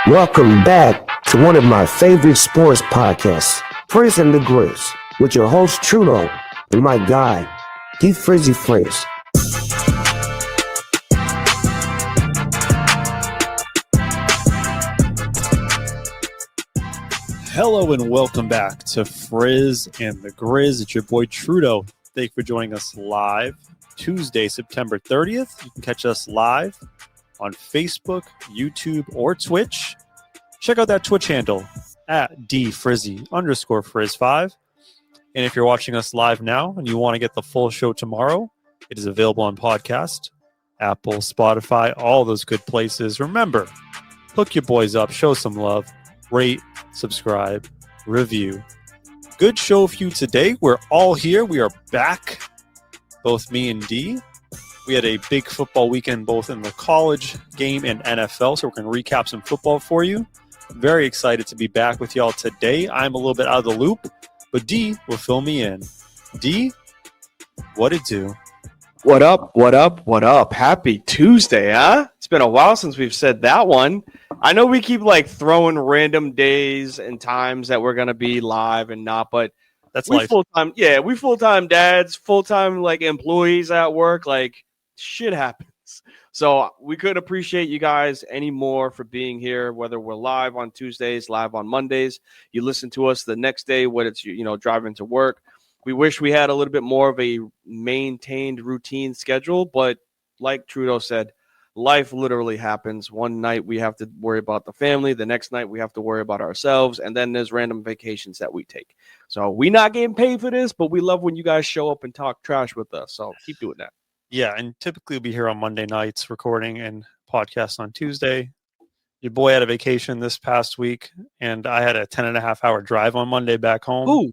Welcome back to one of my favorite sports podcasts, Frizz and the Grizz, with your host Trudeau and my guy, D Frizzy Frizz. Hello and welcome back to Frizz and the Grizz. It's your boy Trudeau. Thank you for joining us live Tuesday, September 30th. You can catch us live on Facebook, YouTube, or Twitch. Check out that Twitch handle at @dfrizzy_frizz5. And if you're watching us live now and you want to get the full show tomorrow, it is available on podcast, Apple, Spotify, all those good places. Remember, hook your boys up, show some love, rate, subscribe, review. Good show for you today. We're all here. We are back, both me and D. We had a big football weekend, both in the college game and NFL, so we're going to recap some football for you. Very excited to be back with y'all today. I'm a little bit out of the loop, but D will fill me in. D, what it do? What up, what up, what up? Happy Tuesday, huh? It's been a while since we've said that one. I know we keep throwing random days and times that we're going to be live and not, but That's we life. full-time, we full-time dads, full-time employees at work, shit happens. So we couldn't appreciate you guys any more for being here, whether we're live on Tuesdays, live on Mondays. You listen to us the next day when it's, driving to work. We wish we had a little bit more of a maintained routine schedule, but like Trudeau said, life literally happens. One night we have to worry about the family. The next night we have to worry about ourselves. And then there's random vacations that we take. So we not getting paid for this, but we love when you guys show up and talk trash with us. So keep doing that. Yeah, and typically we'll be here on Monday nights recording and podcast on Tuesday. Your boy had a vacation this past week, and I had a 10.5-hour drive on Monday back home. Ooh.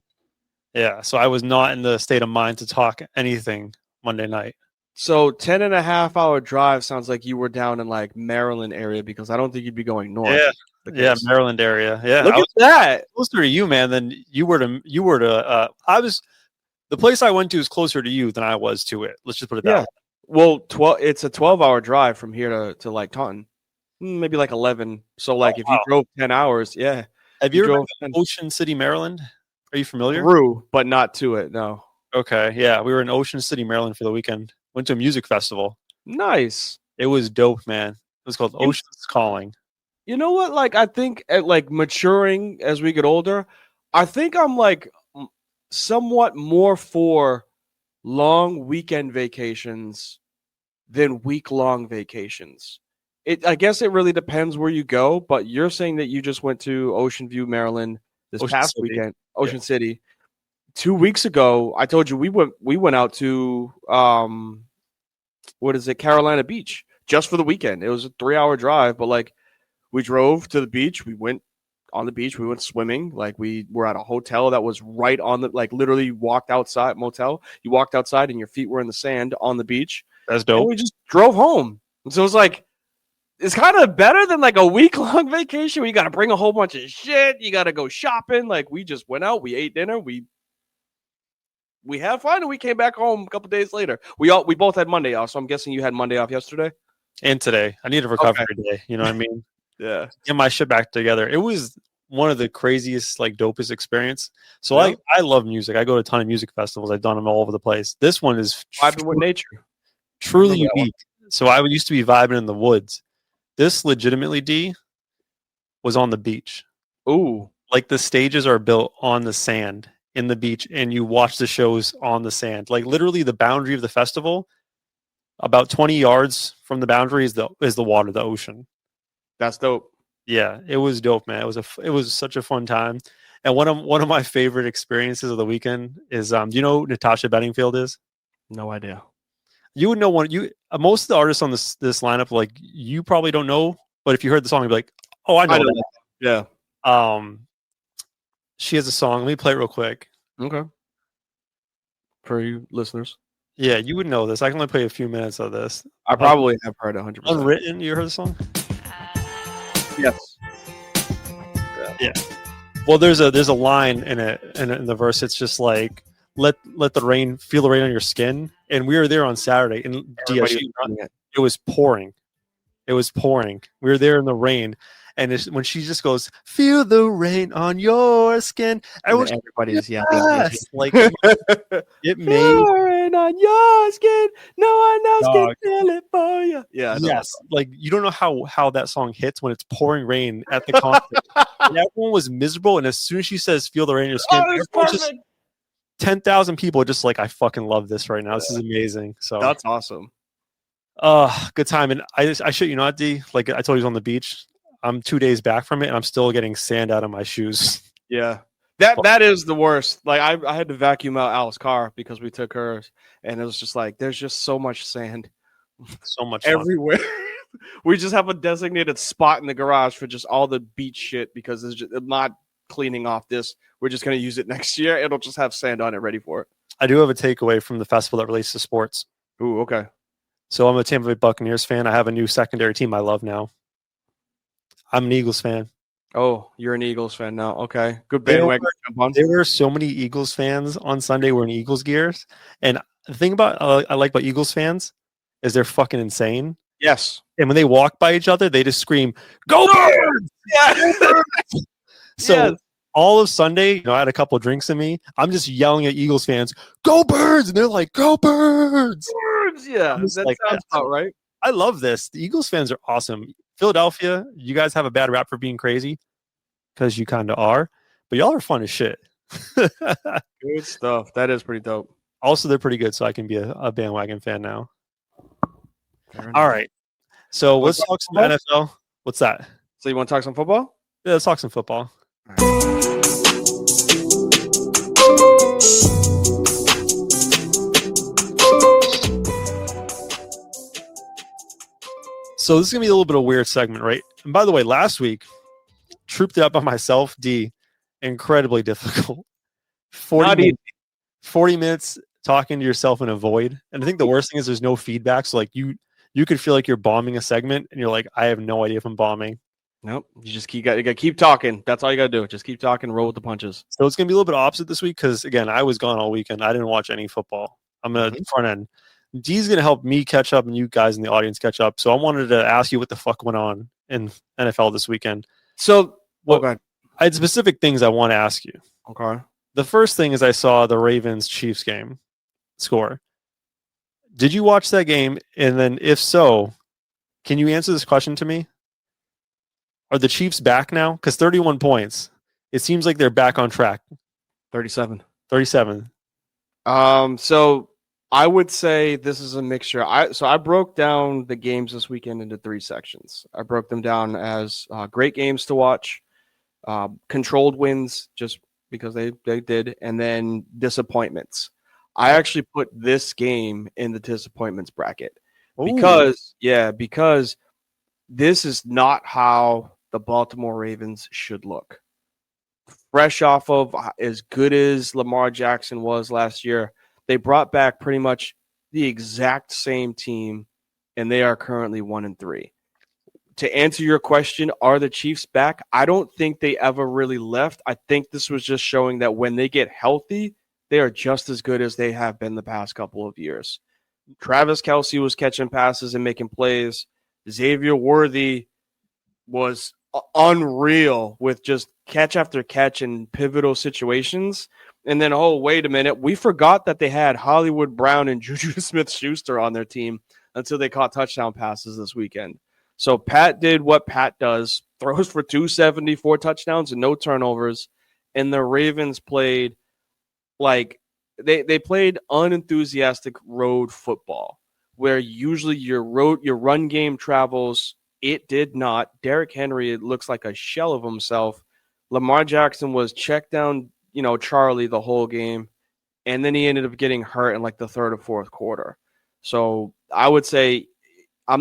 Yeah, so I was not in the state of mind to talk anything Monday night. So 10.5-hour drive sounds like you were down in Maryland area, because I don't think you'd be going north. Yeah, Maryland area. Yeah, Look at that. Closer to you, man, than you were to. The place I went to is closer to you than I was to it. Let's just put it that way. Well, it's a 12-hour drive from here to Taunton. Maybe 11. So if you drove 10 hours, yeah. Have you ever been to Ocean City, Maryland? Are you familiar? Through, but not to it, no. Okay, yeah. We were in Ocean City, Maryland for the weekend. Went to a music festival. Nice. It was dope, man. It was called Ocean's Calling. You know what? I think at maturing as we get older, I think I'm somewhat more for long weekend vacations than week-long vacations. I guess it really depends where you go, but you're saying that you just went to Ocean View, Maryland this past weekend, Ocean City. 2 weeks ago, I told you we went out to Carolina Beach just for the weekend. It was a 3-hour drive, but we drove to the beach. We went on the beach. We went swimming. We were at a hotel that was right on the literally walked outside motel. You walked outside and your feet were in the sand on the beach. That's dope. And we just drove home. And so it's kind of better than a week-long vacation where you got to bring a whole bunch of shit. You got to go shopping. We just went out. We ate dinner. We had fun, and we came back home a couple days later. We both had Monday off, so I'm guessing you had Monday off yesterday? And today. I need a recovery day. You know what I mean? Yeah. Get my shit back together. It was one of the craziest, dopest experience. So I love music. I go to a ton of music festivals. I've done them all over the place. This one is vibing with nature. Truly unique. So I used to be vibing in the woods. This legitimately, D, was on the beach. Ooh. The stages are built on the sand in the beach, and you watch the shows on the sand. Literally the boundary of the festival, about 20 yards from the boundary is the water, the ocean. That's dope. Yeah, it was dope, man. It was such a fun time. And one of my favorite experiences of the weekend is do you know who Natasha Bedingfield is? No idea. You would know most of the artists on this lineup, you probably don't know, but if you heard the song, you'd be like, oh, I know that. Yeah. She has a song. Let me play it real quick. Okay. For you listeners. Yeah, you would know this. I can only play a few minutes of this. I probably have heard 100%. Unwritten, you heard the song? Yes. Yeah. Well, there's a line in the verse. It's just let the rain, feel the rain on your skin. And we were there on Saturday, and it was pouring. We were there in the rain, And when she just goes, "Feel the rain on your skin," Everybody's yes, like it made Feel the rain on your skin. No one else can Dog. feel it for you. Yeah, I know yes, like you don't know how that song hits when it's pouring rain at the concert. And everyone was miserable, and as soon as she says "Feel the rain on your skin," Oh, it's everyone's just perfect. 10,000 people are just like, "I fucking love this right now. This is amazing." So That's awesome. good time. And I shit you not, D. Like I told you, I was on the beach. I'm 2 days back from it, and I'm still getting sand out of my shoes. Yeah. That is the worst. Like I had to vacuum out Al's car because we took hers, and it was just like there's just so much sand So much fun. everywhere. We just have a designated spot in the garage for just all the beach shit because I'm not cleaning off this. We're just gonna use it next year. It'll just have sand on it ready for it. I do have a takeaway from the festival that relates to sports. Ooh, okay. So I'm a Tampa Bay Buccaneers fan. I have a new secondary team I love now. I'm an Eagles fan. Oh, you're an Eagles fan now. Okay. Good bandwagon jump on. There were so many Eagles fans on Sunday wearing Eagles gears. And the thing about I like about Eagles fans is they're fucking insane. Yes. And when they walk by each other, they just scream, "Go Birds!" Yeah. So Yes. all of Sunday, I had a couple of drinks in me. I'm just yelling at Eagles fans, "Go Birds!" And they're like, "Go Birds!" Birds, yeah. I'm just That like, sounds about right. I love this. The Eagles fans are awesome. Philadelphia, you guys have a bad rap for being crazy because you kind of are, but y'all are fun as shit. Good stuff. That is pretty dope. Also, they're pretty good, so I can be a bandwagon fan now. Fair enough. All right. So Let's let's talk some NFL. What's that? So you want to talk some football? Yeah, let's talk some football. So this is gonna be a little bit of a weird segment, right? And by the way, last week, trooped it up by myself, D, incredibly difficult. 40 minutes talking to yourself in a void. And I think the worst thing is there's no feedback. So like you could feel like you're bombing a segment and you're like, I have no idea if I'm bombing. Nope. You gotta keep talking. That's all you gotta do. Just keep talking, roll with the punches. So it's gonna be a little bit opposite this week because again, I was gone all weekend. I didn't watch any football. I'm gonna front end. D's gonna help me catch up and you guys in the audience catch up. So I wanted to ask you what the fuck went on in NFL this weekend. So I had specific things I want to ask you. Okay. The first thing is I saw the Ravens-Chiefs game score. Did you watch that game? And then if so, can you answer this question to me? Are the Chiefs back now? Because 31 points. It seems like they're back on track. 37. 37. So I would say this is a mixture. I broke down the games this weekend into 3 sections. I broke them down as great games to watch, controlled wins just because they did, and then disappointments. I actually put this game in the disappointments bracket because this is not how the Baltimore Ravens should look. Fresh off of as good as Lamar Jackson was last year, they brought back pretty much the exact same team, and they are currently 1-3. To answer your question, are the Chiefs back? I don't think they ever really left. I think this was just showing that when they get healthy, they are just as good as they have been the past couple of years. Travis Kelce was catching passes and making plays. Xavier Worthy was unreal with just catch after catch in pivotal situations. And then, oh, wait a minute. We forgot that they had Hollywood Brown and Juju Smith-Schuster on their team until they caught touchdown passes this weekend. So Pat did what Pat does, throws for 270, 4 touchdowns and no turnovers. And the Ravens played like they played unenthusiastic road football, where usually your run game travels. It did not. Derrick Henry, it looks like a shell of himself. Lamar Jackson was checked down, Charlie the whole game. And then he ended up getting hurt in like the third or fourth quarter. So I would say I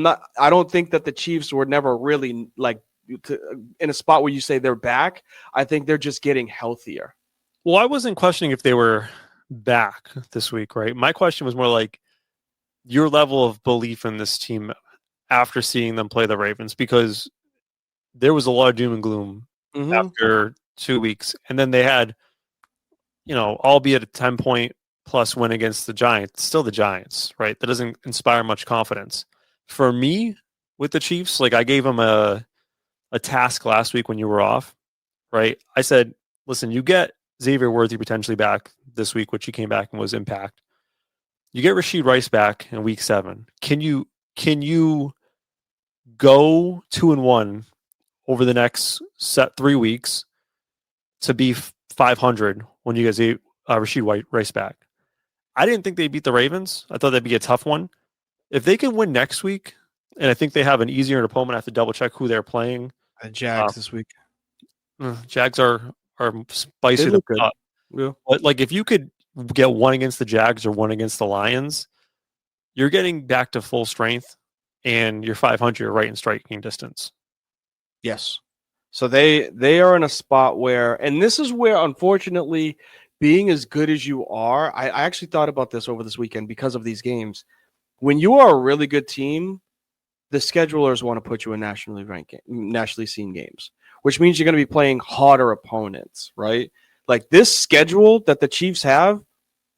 don't think that the Chiefs were never really in a spot where you say they're back. I think they're just getting healthier. Well, I wasn't questioning if they were back this week, right? My question was more like your level of belief in this team after seeing them play the Ravens, because there was a lot of doom and gloom after 2 weeks. And then they had, albeit a 10-point plus win against the Giants, still the Giants, right? That doesn't inspire much confidence. For me, with the Chiefs, like I gave them a a task last week when you were off, right? I said, listen, you get Xavier Worthy potentially back this week, which he came back and was impact. You get Rashid Rice back in week 7. Can you go 2-1 over the next 3 weeks to be 500 when you get Rashid Rice back? I didn't think they'd beat the Ravens. I thought that'd be a tough one. If they can win next week, and I think they have an easier opponent, I have to double check who they're playing. Jags this week. Jags are spicy. Yeah. But like, if you could get one against the Jags or one against the Lions, you're getting back to full strength, and you're 500. You're right in striking distance. Yes. So they are in a spot where, and this is where, unfortunately, being as good as you are, I actually thought about this over this weekend because of these games. When you are a really good team, the schedulers want to put you in nationally seen games, which means you're going to be playing harder opponents, right? Like, this schedule that the Chiefs have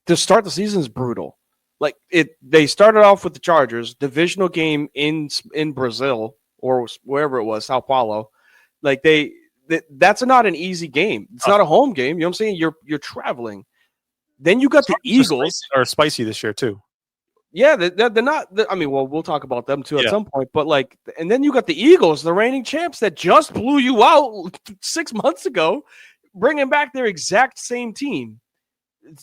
to start the season is brutal. Like, they started off with the Chargers, divisional game in Brazil or wherever it was, Sao Paulo. Like, that's not an easy game. It's not a home game. You know what I'm saying? You're traveling. Then you got the Eagles are spicy this year too. Yeah, they're not. I mean, well, we'll talk about them too at some point. But like, and then you got the Eagles, the reigning champs that just blew you out 6 months ago, bringing back their exact same team.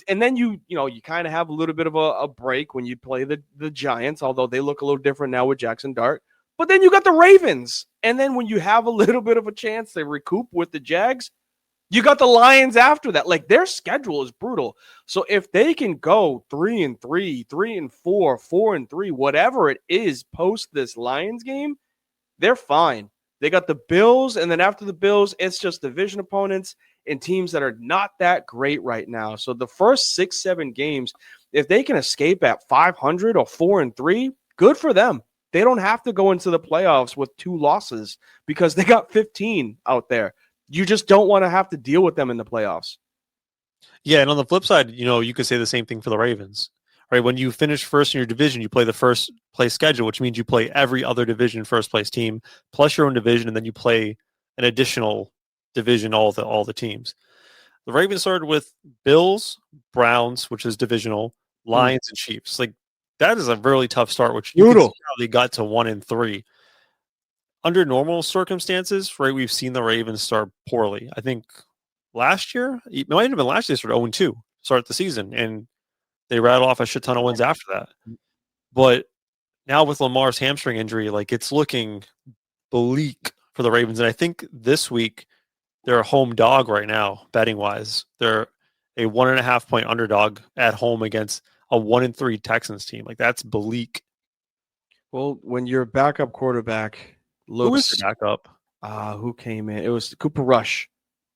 And then you kind of have a little bit of a break when you play the Giants, although they look a little different now with Jaxson Dart. But then you got the Ravens. And then when you have a little bit of a chance to recoup with the Jags, you got the Lions after that. Like, their schedule is brutal. So if they can go 3-3, 3-4, 4-3, whatever it is post this Lions game, they're fine. They got the Bills, and then after the Bills, it's just division opponents and teams that are not that great right now. So the first 6-7 games, if they can escape at 500 or 4-3, good for them. They don't have to go into the playoffs with 2 losses because they got 15 out there. You just don't want to have to deal with them in the playoffs. Yeah, and on the flip side, you could say the same thing for the Ravens. Right? When you finish first in your division, you play the first place schedule, which means you play every other division first place team plus your own division, and then you play an additional division, all the teams. The Ravens started with Bills, Browns, which is divisional, Lions, and Chiefs. Like, that is a really tough start, which you can see how they got to 1-3. Under normal circumstances, right, we've seen the Ravens start poorly. I think last year, it might have been last year, started 0-2, start the season, and they rattled off a shit ton of wins after that. But now with Lamar's hamstring injury, like, it's looking bleak for the Ravens. And I think this week they're a home dog right now, betting wise. They're a 1.5 point underdog at home against a 1-3 Texans team. Like, that's bleak. Well, when your backup quarterback looks, who is your backup? Who came in? It was Cooper Rush.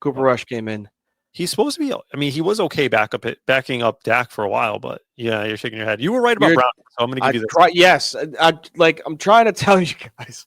Rush came in. He's supposed to be. I mean, he was okay backing up Dak for a while, but yeah, you're shaking your head. You were right about Brown, so I'm going to give you this. Yes, I'm trying to tell you guys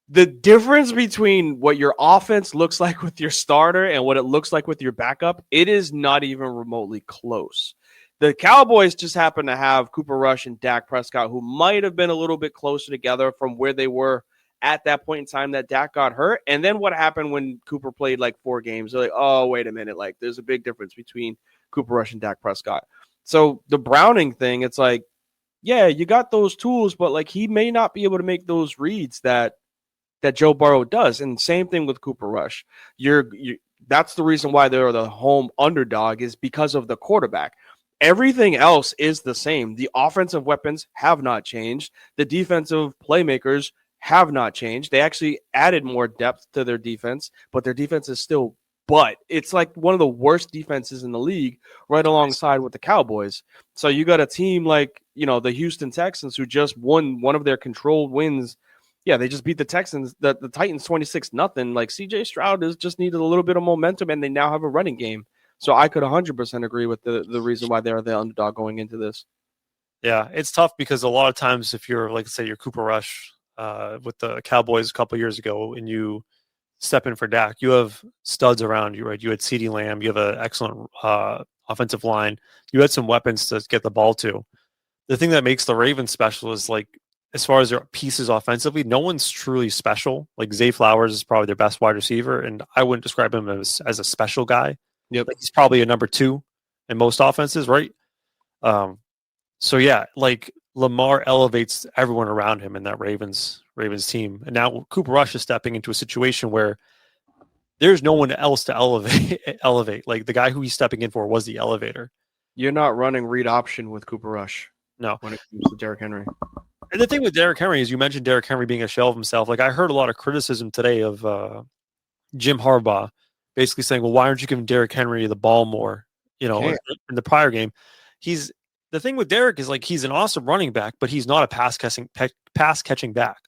the difference between what your offense looks like with your starter and what it looks like with your backup. It is not even remotely close. The Cowboys just happen to have Cooper Rush and Dak Prescott, who might have been a little bit closer together from where they were at that point in time that Dak got hurt. And then what happened when Cooper played like 4 games? They're like, oh, wait a minute. Like, there's a big difference between Cooper Rush and Dak Prescott. So the Browning thing, it's like, yeah, you got those tools, but like, he may not be able to make those reads that Joe Burrow does. And same thing with Cooper Rush. That's the reason why they're the home underdog, is because of the quarterback. Everything else is the same. The offensive weapons have not changed. The defensive playmakers have not changed. They actually added more depth to their defense, but their defense is still it's like one of the worst defenses in the league, right alongside with the Cowboys. So you got a team like, the Houston Texans, who just won one of their controlled wins. Yeah, they just beat the Texans, the Titans 26-0. Like, CJ Stroud just needed a little bit of momentum, and they now have a running game. So I could 100% agree with the reason why they're the underdog going into this. Yeah, it's tough because a lot of times if you're, like, say, you're Cooper Rush with the Cowboys a couple years ago and you step in for Dak, you have studs around you, right? You had CeeDee Lamb. You have an excellent offensive line. You had some weapons to get the ball to. The thing that makes the Ravens special is, like, as far as their pieces offensively, no one's truly special. Like Zay Flowers is probably their best wide receiver, and I wouldn't describe him as a special guy. Yep. Like he's probably a number 2 in most offenses, right? So yeah, like Lamar elevates everyone around him in that Ravens team, and now Cooper Rush is stepping into a situation where there's no one else to elevate. Like the guy who he's stepping in for was the elevator. You're not running read option with Cooper Rush. No. When it comes to Derrick Henry. And the thing with Derrick Henry is you mentioned Derrick Henry being a shell of himself. Like I heard a lot of criticism today of Jim Harbaugh basically saying, well, why aren't you giving Derrick Henry the ball more? You know, in the prior game. The thing with Derrick is like he's an awesome running back, but he's not a pass catching back.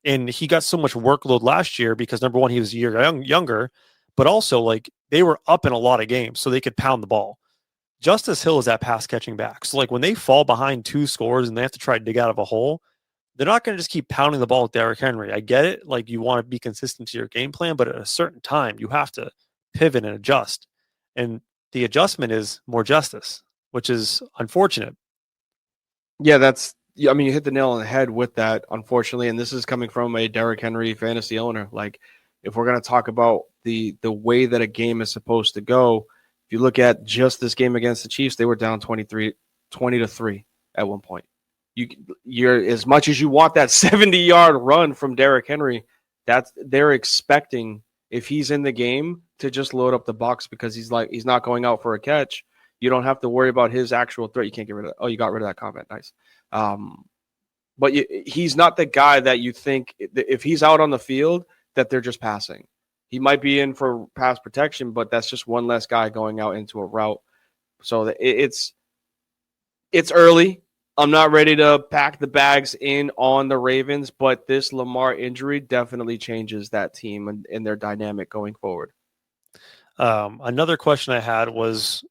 And he got so much workload last year because number one, he was a year younger, but also like they were up in a lot of games, so they could pound the ball. Justice Hill is that pass catching back. So like when they fall behind 2 scores and they have to try to dig out of a hole, they're not going to just keep pounding the ball with Derrick Henry. I get it. Like you want to be consistent to your game plan, but at a certain time you have to pivot and adjust. And the adjustment is more justice, which is unfortunate. Yeah, I mean, you hit the nail on the head with that, unfortunately. And this is coming from a Derrick Henry fantasy owner. Like, if we're going to talk about the way that a game is supposed to go, if you look at just this game against the Chiefs, they were down 20-3 at one point. You're as much as you want that 70-yard run from Derrick Henry, they're expecting if he's in the game to just load up the box because he's not going out for a catch. You don't have to worry about his actual threat. You can't get rid of that. Oh, you got rid of that comment. Nice. But he's not the guy that you think if he's out on the field that they're just passing. He might be in for pass protection, but that's just one less guy going out into a route. So it's early. I'm not ready to pack the bags in on the Ravens, but this Lamar injury definitely changes that team and their dynamic going forward. Another question I had was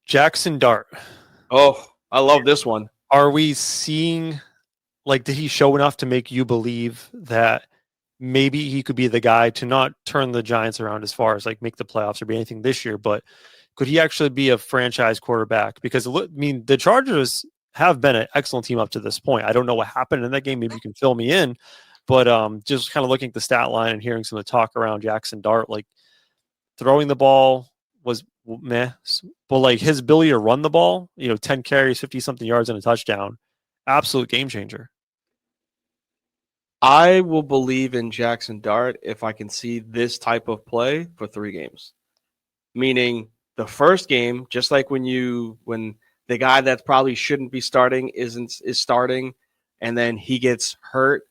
Jaxson Dart. Oh, I love this one. Are we seeing, like, did he show enough to make you believe that maybe he could be the guy to not turn the Giants around as far as like make the playoffs or be anything this year, but could he actually be a franchise quarterback? Because I mean, the Chargers have been an excellent team up to this point. I don't know what happened in that game. Maybe you can fill me in, but just kind of looking at the stat line and hearing some of the talk around Jaxson Dart, like throwing the ball was meh, but like his ability to run the ball, 10 carries, 50 something yards and a touchdown, absolute game changer. I will believe in Jaxson Dart if I can see this type of play for 3 games. Meaning the first game, just like when the guy that probably shouldn't be starting is starting, and then he gets hurt,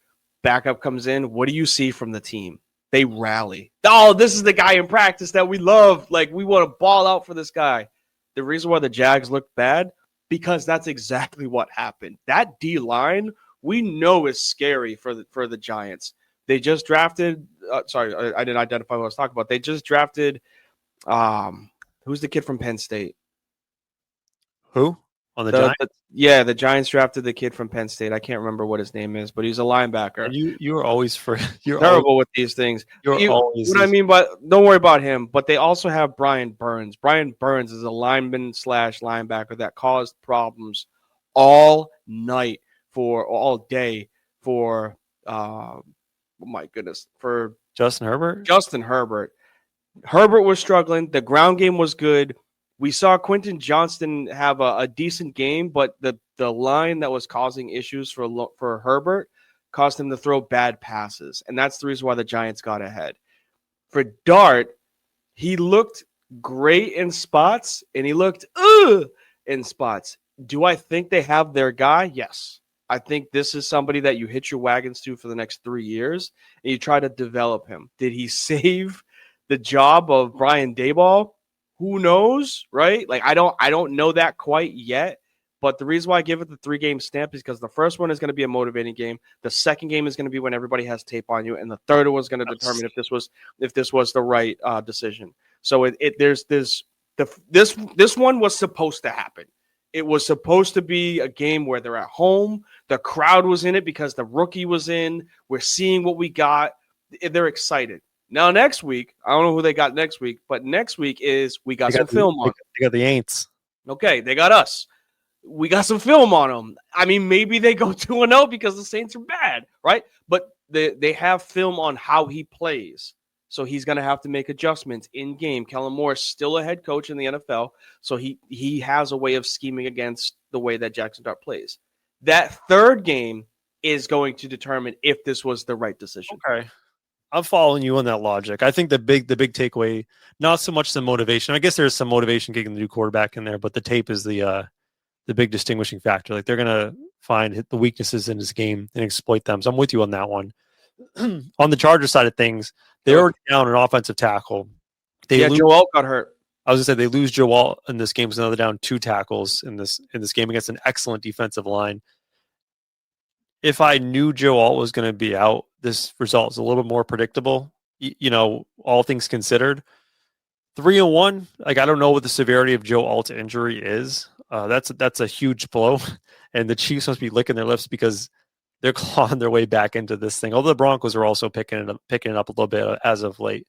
backup comes in. What do you see from the team? They rally. Oh, this is the guy in practice that we love. Like, we want to ball out for this guy. The reason why the Jags looked bad, because that's exactly what happened. That D-line, we know is scary for the Giants. They just drafted sorry, I didn't identify what I was talking about. They just drafted who's the kid from Penn State? Who? On the Giants? The Giants drafted the kid from Penn State. I can't remember what his name is, but he's a linebacker. You are always you're terrible with these things. Always what I mean, but don't worry about him. But they also have Brian Burns. Brian Burns is a lineman / linebacker that caused problems all day for my goodness, for Justin Herbert. Herbert was struggling. The ground game was good. We saw Quentin Johnston have a decent game, but the line that was causing issues for Herbert caused him to throw bad passes, and that's the reason why the Giants got ahead. For Dart, he looked great in spots, and he looked in spots. Do I think they have their guy? Yes. I think this is somebody that you hitch your wagons to for the next 3 years, and you try to develop him. Did he save the job of Brian Daboll? Who knows, right? Like, I don't know that quite yet, but the reason why I give it the 3-game stamp is because the first one is going to be a motivating game. The second game is going to be when everybody has tape on you, and the third one is going to determine if this was the right decision. So this one was supposed to happen. It was supposed to be a game where they're at home. The crowd was in it because the rookie was in. We're seeing what we got. They're excited. Now, next week, I don't know who they got next week, but next week is we got some film on. They got the Aints. Okay, they got us. we got some film on him. I mean, maybe they go 2-0 because the Saints are bad, right? But they have film on how he plays. So he's going to have to make adjustments in game. Kellen Moore is still a head coach in the NFL, so he has a way of scheming against the way that Jaxson Dart plays. That third game is going to determine if this was the right decision. Okay. I'm following you on that logic. I think the big takeaway, not so much the motivation. I guess there's some motivation getting the new quarterback in there, but the tape is the big distinguishing factor. Like they're gonna find the weaknesses in his game and exploit them. So I'm with you on that one. On the Chargers side of things, they're already down an offensive tackle. Joe Alt got hurt. I was gonna say they lose Joe Alt in this game, so now they're down 2 tackles in this game against an excellent defensive line. If I knew Joe Alt was going to be out, this result is a little bit more predictable. All things considered, 3-1. Like I don't know what the severity of Joe Alt's injury is. That's a huge blow, and the Chiefs must be licking their lips because they're clawing their way back into this thing. Although the Broncos are also picking it up a little bit as of late.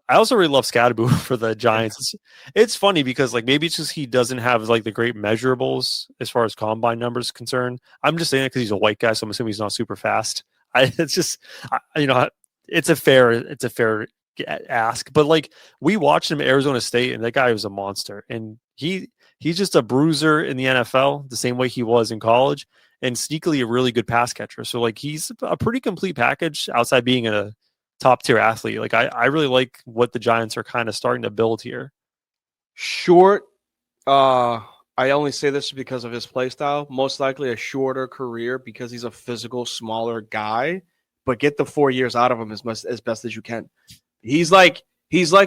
I also really love Scadaboo for the Giants. It's funny because like maybe it's just he doesn't have like the great measurables as far as combine numbers concerned. I'm just saying it because he's a white guy, so I'm assuming he's not super fast. It's a fair ask. But like we watched him at Arizona State, and that guy was a monster. And he's just a bruiser in the NFL, the same way he was in college, and sneakily a really good pass catcher. So like he's a pretty complete package outside being a top tier athlete. Like I really like what the Giants are kind of starting to build here. Short. I only say this because of his play style. Most likely a shorter career because he's a physical, smaller guy. But get the 4 years out of him as best as you can. He's like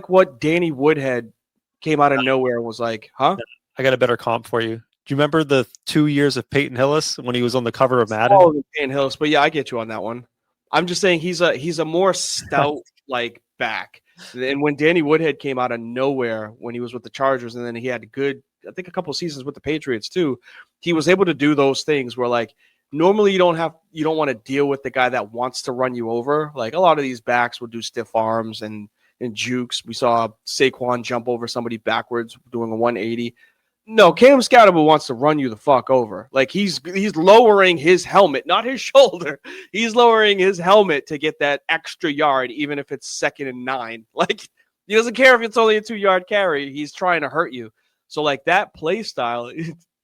what Danny Woodhead came out of nowhere and was like, huh? I got a better comp for you. Do you remember the 2 years of Peyton Hillis when he was on the cover of Madden? Oh, Peyton Hillis. But yeah, I get you on that one. I'm just saying he's a more stout like back. And when Danny Woodhead came out of nowhere when he was with the Chargers, and then he had a couple of seasons with the Patriots too, he was able to do those things where like normally you don't want to deal with the guy that wants to run you over. Like a lot of these backs will do stiff arms and jukes. We saw Saquon jump over somebody backwards doing a 180. No, Cam Scadaboo wants to run you the fuck over. Like he's lowering his helmet, not his shoulder. He's lowering his helmet to get that extra yard, even if it's 2nd and 9. Like he doesn't care if it's only a 2-yard carry. He's trying to hurt you. So like that play style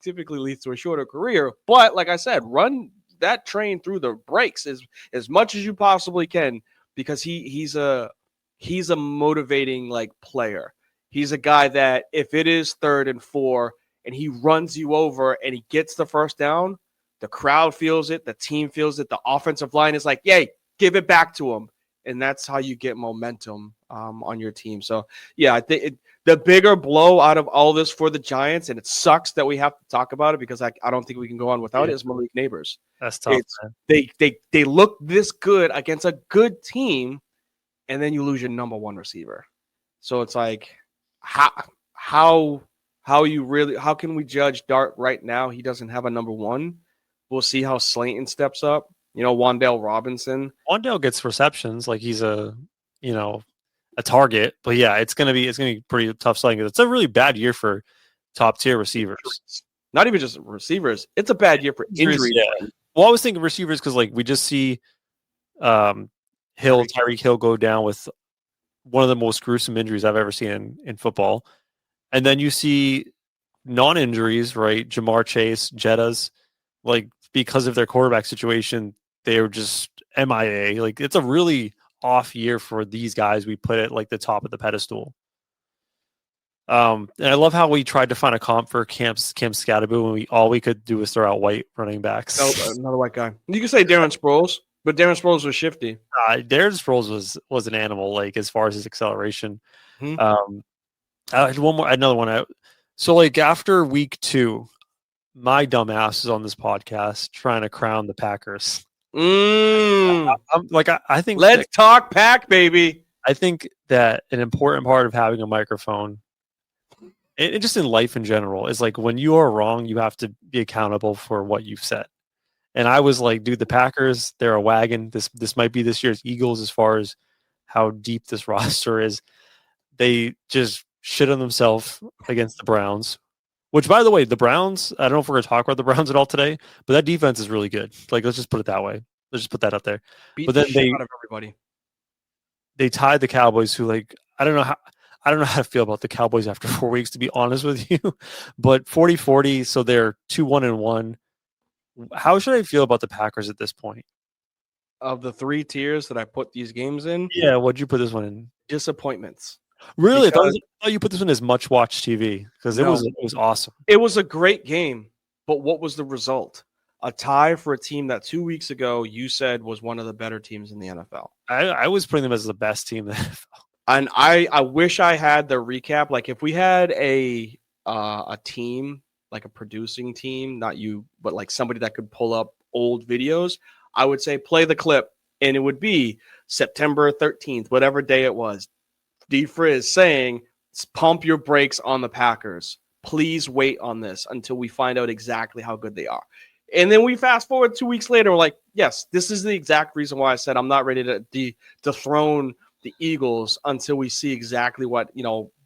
typically leads to a shorter career. But like I said, run that train through the brakes as much as you possibly can because he's a motivating like player. He's a guy that if it is 3rd and 4 and he runs you over and he gets the first down, the crowd feels it, the team feels it, the offensive line is like, yay, give it back to him. And that's how you get momentum on your team. So, yeah, I think the bigger blow out of all this for the Giants, and it sucks that we have to talk about it because I don't think we can go on without it, is Malik Neighbors. That's tough, man. They look this good against a good team, and then you lose your number 1 receiver. So it's like, how can we judge Dart right now? He doesn't have a number 1. We'll see how Slayton steps up. Wan'Dale Robinson. Wan'Dale gets receptions, like he's a target. But yeah, it's gonna be pretty tough sledding. It's a really bad year for top tier receivers. Not even just receivers. It's a bad year for injuries. Yeah. Well, I was thinking receivers because like we just see Tyreek Hill go down with one of the most gruesome injuries I've ever seen in football. And then you see non-injuries, right? Jamar Chase, Jettas, like because of their quarterback situation, they were just MIA. Like it's a really off year for these guys. We put it like the top of the pedestal. And I love how we tried to find a comp for Cam Scadaboo when all we could do was throw out white running backs. Oh, another white guy. You can say Darren Sproles. But Darren Sproles was shifty. Darren Sproles was an animal, like as far as his acceleration. Mm-hmm. I had another one. So like after week 2, my dumb ass is on this podcast trying to crown the Packers. I think let's talk Pack, baby. I think that an important part of having a microphone, and just in life in general, is like when you are wrong, you have to be accountable for what you've said. And I was like, dude, the Packers, they're a wagon. This might be this year's Eagles as far as how deep this roster is. They just shit on themselves against the Browns. Which, by the way, the Browns, I don't know if we're going to talk about the Browns at all today, but that defense is really good. Like, let's just put it that way. Let's just put that out there. Beat But the then shit out of everybody. they tied the Cowboys, who, like, I don't know how to feel about the Cowboys after 4 weeks, to be honest with you. But 40-40, so they're 2-1-1. How should I feel about the Packers at this point? Of the 3 tiers that I put these games in, Yeah, what'd you put this one in? disappointments. Really? I Because- thought you put this one as much watch TV because it No. was awesome. It was a great game, but what was the result? A tie for a team that 2 weeks ago you said was one of the better teams in the NFL. I was putting them as the best team in the NFL. And I wish I had the recap. Like if we had a team, like a producing team, not you, but like somebody that could pull up old videos, I would say play the clip, and it would be September 13th, whatever day it was. D Frizz saying, pump your brakes on the Packers. Please wait on this until we find out exactly how good they are. And then we fast forward 2 weeks later, we're like, yes, this is the exact reason why I said I'm not ready to dethrone the Eagles until we see exactly what,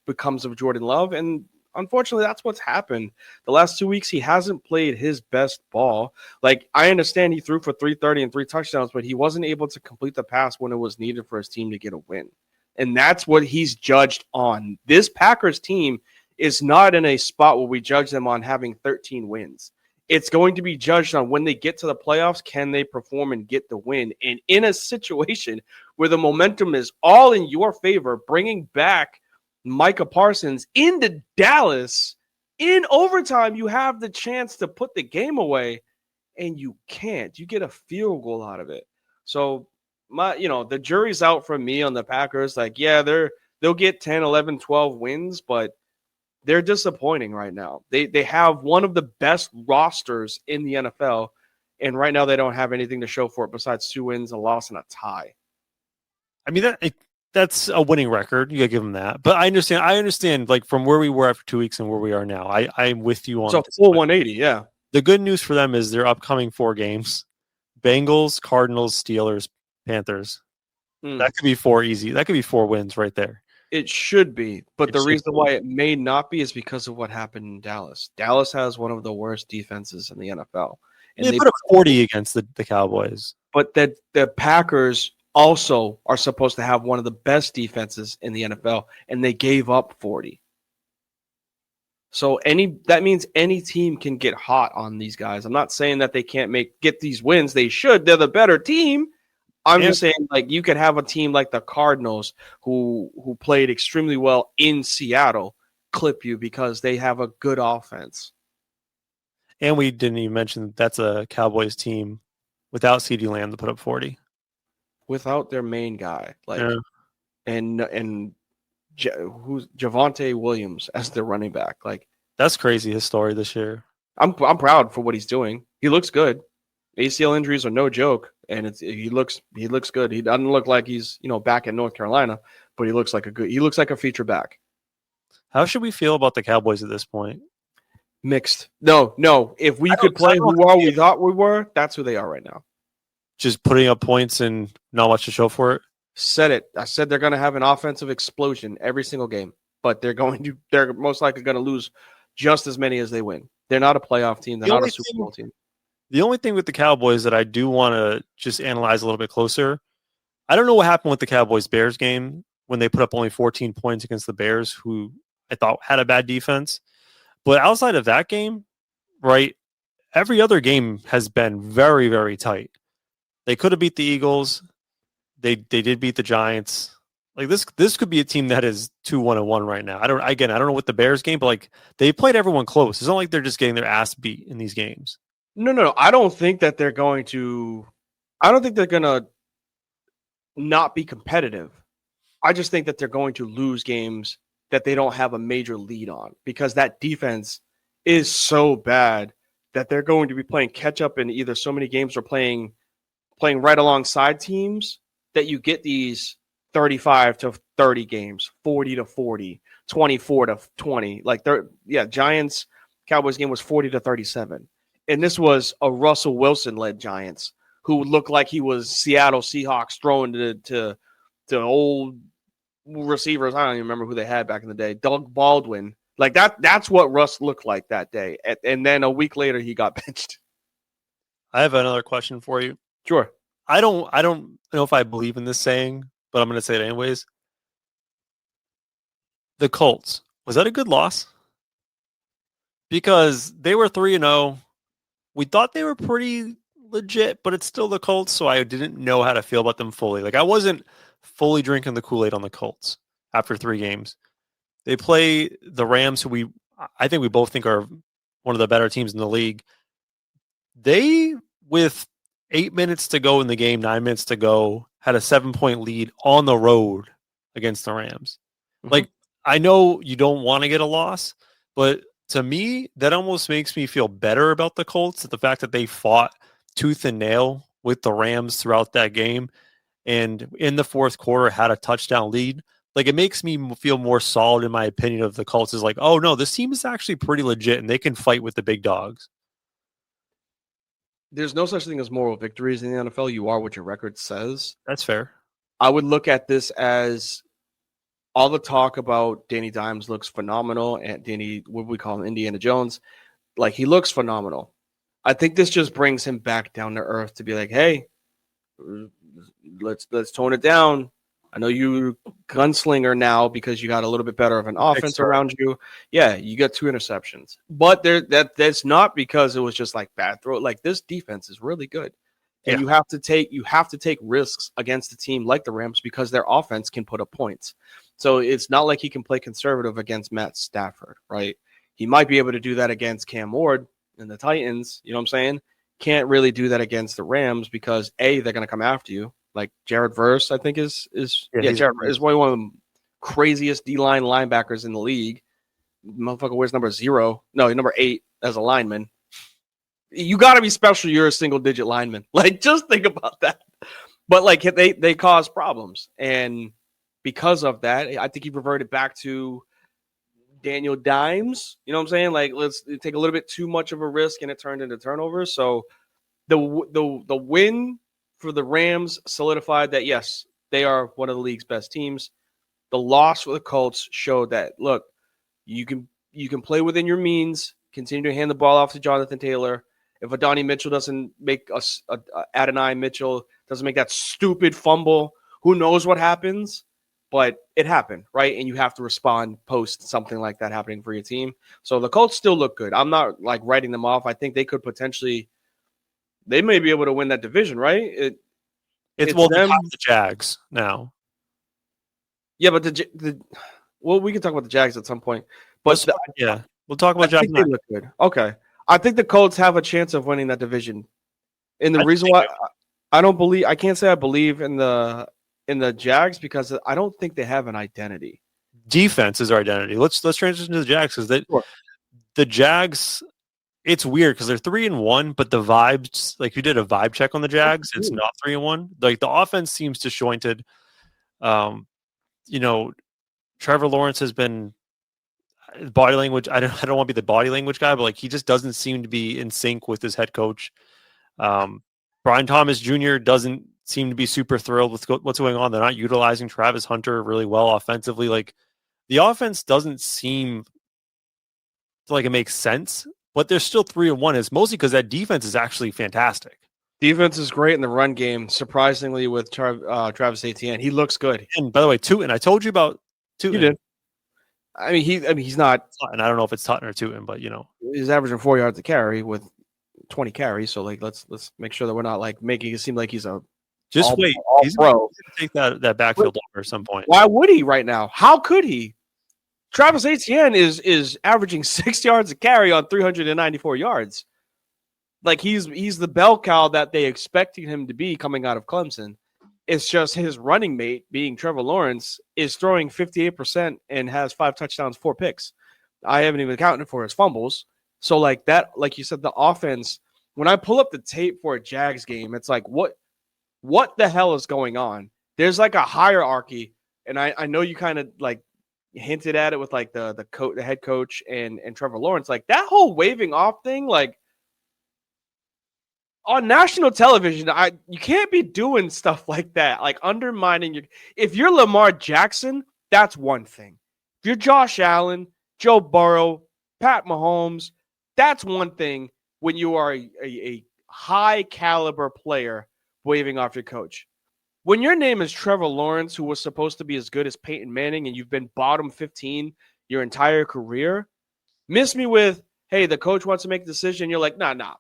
becomes of Jordan Love. And unfortunately, that's what's happened. The last 2 weeks, he hasn't played his best ball. Like, I understand he threw for 330 and 3 touchdowns, but he wasn't able to complete the pass when it was needed for his team to get a win. And that's what he's judged on. This Packers team is not in a spot where we judge them on having 13 wins. It's going to be judged on when they get to the playoffs, can they perform and get the win? And in a situation where the momentum is all in your favor, bringing back Micah Parsons into Dallas in overtime, you have the chance to put the game away, and you can't. You get a field goal out of it. So the jury's out for me on the Packers. Like, yeah, they'll get 10, 11, 12 wins, but they're disappointing right now. They have one of the best rosters in the NFL, and right now they don't have anything to show for it besides 2 wins, a loss, and a tie. I mean, that's a winning record. You got to give them that. But I understand, like, from where we were after 2 weeks and where we are now. I'm with you on So full 180, yeah. The good news for them is their upcoming 4 games: Bengals, Cardinals, Steelers, Panthers. That could be 4 easy. That could be 4 wins right there. It should be, but the reason why it may not be is because of what happened in Dallas. Dallas has one of the worst defenses in the NFL. And they put up 40 against the Cowboys. But the Packers also are supposed to have one of the best defenses in the NFL, and they gave up 40. So that means any team can get hot on these guys. I'm not saying that they can't get these wins. They should. They're the better team. I'm just saying, like, you could have a team like the Cardinals who played extremely well in Seattle clip you because they have a good offense. And we didn't even mention that's a Cowboys team without CeeDee Lamb to put up 40. Without their main guy, and who's Javonte Williams as their running back. Like, that's crazy, his story this year. I'm proud for what he's doing. He looks good. ACL injuries are no joke, and he looks good. He doesn't look like he's back in North Carolina, but he looks like a feature back. How should we feel about the Cowboys at this point? Mixed. No. If we could play who we thought we were, that's who they are right now. Just putting up points and not much to show for it. Said it. I said they're going to have an offensive explosion every single game, but they're most likely going to lose just as many as they win. They're not a playoff team. They're not a Super Bowl team. The only thing with the Cowboys that I do want to just analyze a little bit closer, I don't know what happened with the Cowboys-Bears game when they put up only 14 points against the Bears, who I thought had a bad defense. But outside of that game, right, every other game has been very, very tight. They could have beat the Eagles. They did beat the Giants. Like, this could be a team that is 2-1-1 right now. I don't know what the Bears game, but like, they played everyone close. It's not like they're just getting their ass beat in these games. No. I don't think that they're going to not be competitive. I just think that they're going to lose games that they don't have a major lead on because that defense is so bad that they're going to be playing catch up in either so many games or playing right alongside teams that you get these 35 to 30 games, 40 to 40, 24 to 20. Like, Giants Cowboys game was 40 to 37. And this was a Russell Wilson led Giants who looked like he was Seattle Seahawks throwing to old receivers. I don't even remember who they had back in the day. Doug Baldwin Like that's what Russ looked like that day. And then a week later, he got benched. I have another question for you. Sure. I don't know if I believe in this saying, but I'm going to say it anyways. The Colts, was that a good loss? Because they were 3-0. We thought they were pretty legit, but it's still the Colts, so I didn't know how to feel about them fully. Like, I wasn't fully drinking the Kool-Aid on the Colts after 3 games. They play the Rams, who I think we both think are one of the better teams in the league. They, with 8 minutes to go in the game, 9 minutes to go, had a 7-point lead on the road against the Rams. Mhm. Like, I know you don't want to get a loss, but to me, that almost makes me feel better about the Colts, the fact that they fought tooth and nail with the Rams throughout that game and in the fourth quarter had a touchdown lead. Like, it makes me feel more solid in my opinion of the Colts is like, oh no, this team is actually pretty legit and they can fight with the big dogs. There's no such thing as moral victories in the NFL. You are what your record says. That's fair. I would look at this as all the talk about Danny Dimes looks phenomenal, and Danny, what we call him, Indiana Jones, like he looks phenomenal. I think this just brings him back down to earth to be like, hey, let's tone it down. I know you gunslinger now because you got a little bit better of an offense around you. Yeah, you got 2 interceptions, but that's not because it was just like bad throw. Like, this defense is really good, and you have to take risks against a team like the Rams because their offense can put up points. So it's not like he can play conservative against Matt Stafford, right? He might be able to do that against Cam Ward and the Titans. You know what I'm saying? Can't really do that against the Rams because they're going to come after you. Like Jared Verse, I think is Jared is one of the craziest D-line linebackers in the league. Motherfucker wears number 0. No, number 8 as a lineman. You got to be special. You're a single-digit lineman. Like, just think about that. But like they cause problems, and because of that, I think he reverted back to Daniel Dimes. You know what I'm saying? Like, let's take a little bit too much of a risk, and it turned into turnovers. So the win for the Rams solidified that, yes, they are one of the league's best teams. The loss for the Colts showed that, look, you can play within your means, continue to hand the ball off to Jonathan Taylor. If Adonai Mitchell doesn't make Adonai Mitchell doesn't make that stupid fumble, who knows what happens? But it happened, right? And you have to respond post something like that happening for your team. So the Colts still look good. I'm not like writing them off. I think they could potentially, they may be able to win that division, right? It's well, them. The Jags now. Yeah, but we can talk about the Jags at some point. But we'll talk about Jags. They look good. Okay, I think the Colts have a chance of winning that division. And the reason why I can't say I believe in the Jags because I don't think they have an identity. Defense is our identity. Let's transition to the Jags because the Jags. It's weird because they're 3-1, but the vibes, like you did a vibe check on the Jags, it's not 3-1. Like the offense seems disjointed. Trevor Lawrence has been body language. I don't want to be the body language guy, but like he just doesn't seem to be in sync with his head coach. Brian Thomas Jr. doesn't seem to be super thrilled with what's going on. They're not utilizing Travis Hunter really well offensively. Like the offense doesn't seem like it makes sense. But they're still 3-1. It's mostly because that defense is actually fantastic. Defense is great in the run game. Surprisingly, with Travis Etienne, he looks good. And by the way, Tootin, I told you about Tootin. You did. I mean, he's not. And I don't know if it's Tutton or Tootin, but he's averaging 4 yards a carry with 20 carries. So like, let's make sure that we're not like making it seem like he's a just wait. He's pro. Going to take that backfield over at some point. Why would he right now? How could he? Travis Etienne is averaging 6 yards a carry on 394 yards. Like he's the bell cow that they expected him to be coming out of Clemson. It's just his running mate, being Trevor Lawrence, is throwing 58% and has 5 touchdowns, 4 picks. I haven't even accounted for his fumbles. So like that, like you said, the offense, when I pull up the tape for a Jags game, it's like, what the hell is going on? There's like a hierarchy. And I know you kind of like hinted at it with like the head coach and Trevor Lawrence, like that whole waving off thing, like on national television, you can't be doing stuff like that, like undermining if you're Lamar Jackson, that's one thing. If you're Josh Allen, Joe Burrow, Pat Mahomes. That's one thing when you are a high caliber player waving off your coach. When your name is Trevor Lawrence, who was supposed to be as good as Peyton Manning, and you've been bottom 15 your entire career, miss me with, hey, the coach wants to make a decision. You're like, nah,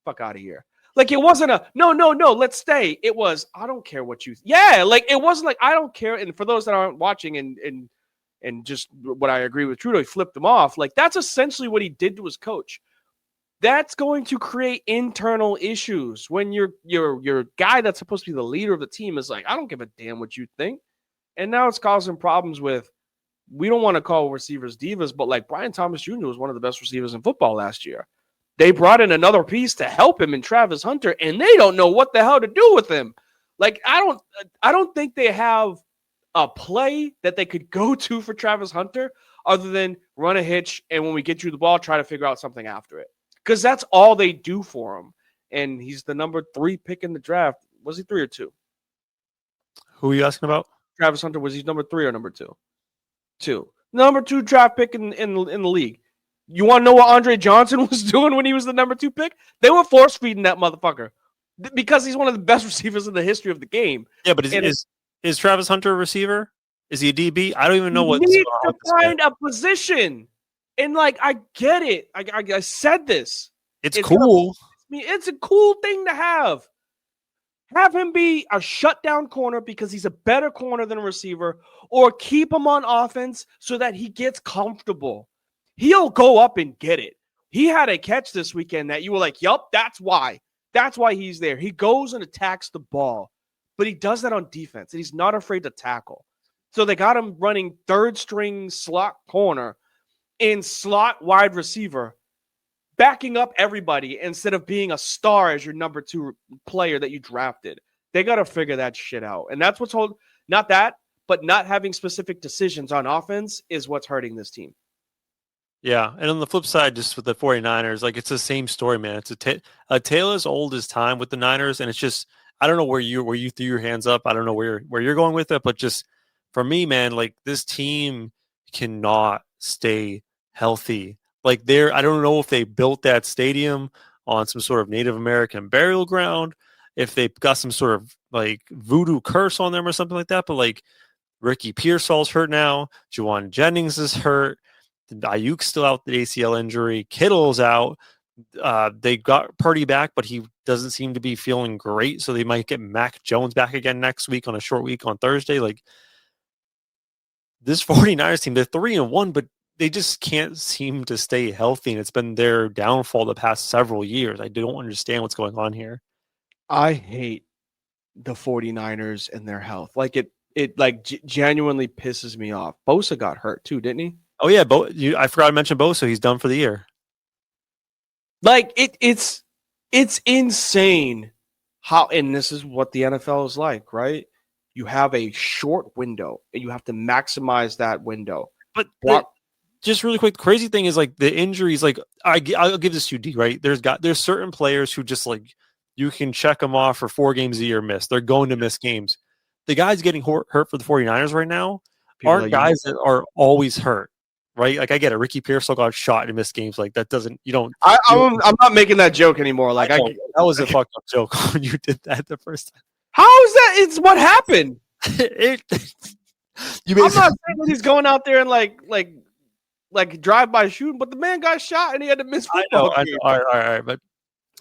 fuck out of here. Like, it wasn't a, no, let's stay. It was, I don't care what you, like, it wasn't like, I don't care. And for those that aren't watching and just what I agree with Trudeau, he flipped him off. Like, that's essentially what he did to his coach. That's going to create internal issues when your guy that's supposed to be the leader of the team is like, I don't give a damn what you think. And now it's causing problems with, we don't want to call receivers divas, but like Brian Thomas Jr. was one of the best receivers in football last year. They brought in another piece to help him in Travis Hunter, and they don't know what the hell to do with him. Like, I don't think they have a play that they could go to for Travis Hunter other than run a hitch, and when we get you the ball, try to figure out something after it. Because that's all they do for him. And he's the number 3 pick in the draft. Was he 3 or 2? Who are you asking about? Travis Hunter, was he number 3 or number 2? 2. Number 2 draft pick in the league. You want to know what Andre Johnson was doing when he was the number 2 pick? They were force feeding that motherfucker because he's one of the best receivers in the history of the game. Yeah, but is Travis Hunter a receiver? Is he a DB? I don't even know what. You need to find a position. And like, I get it. I said this. It's cool. It's a cool thing to have. Have him be a shutdown corner because he's a better corner than a receiver, or keep him on offense so that he gets comfortable. He'll go up and get it. He had a catch this weekend that you were like, yup, that's why. That's why he's there. He goes and attacks the ball, but he does that on defense, and he's not afraid to tackle. So they got him running third string slot corner in slot wide receiver, backing up everybody instead of being a star as your number 2 player that you drafted. They got to figure that shit out. And that's what's holding, not that, but not having specific decisions on offense is what's hurting this team. Yeah. And on the flip side, just with the 49ers, like, it's the same story, man. It's a tale as old as time with the Niners. And it's just, I don't know where you threw your hands up. I don't know where you're going with it, but just for me, man, like, this team cannot stay healthy. Like, I don't know if they built that stadium on some sort of Native American burial ground, if they got some sort of like voodoo curse on them or something like that. But like, Ricky Pearsall's hurt now. Juwan Jennings is hurt. Ayuk's still out with the ACL injury. Kittle's out. They got Purdy back, but he doesn't seem to be feeling great. So they might get Mac Jones back again next week on a short week on Thursday. Like, this 49ers team, they're 3-1, but they just can't seem to stay healthy, and it's been their downfall the past several years. I don't understand what's going on here. I hate the 49ers and their health. Like, it like genuinely pisses me off. Bosa got hurt too, didn't he? Oh yeah, I forgot to mention Bosa. He's done for the year. Like, it's insane how, and this is what the NFL is like, right? You have a short window, and you have to maximize that window. But just really quick, the crazy thing is, like, the injuries. Like, I'll give this to you, D. Right? There's certain players who just, like, you can check them off for 4 games a year miss. They're going to miss games. The guys getting hurt for the 49ers right now aren't guys that are always hurt, right? Like, I get it. Ricky Pearsall got shot and missed games. Like, that doesn't, you don't. I'm not making that joke anymore. Like, that was a fucked up joke when you did that the first time. How is that? It's what happened. I'm not saying that he's going out there and like drive-by shooting, but the man got shot and he had to miss football. I know. All right. But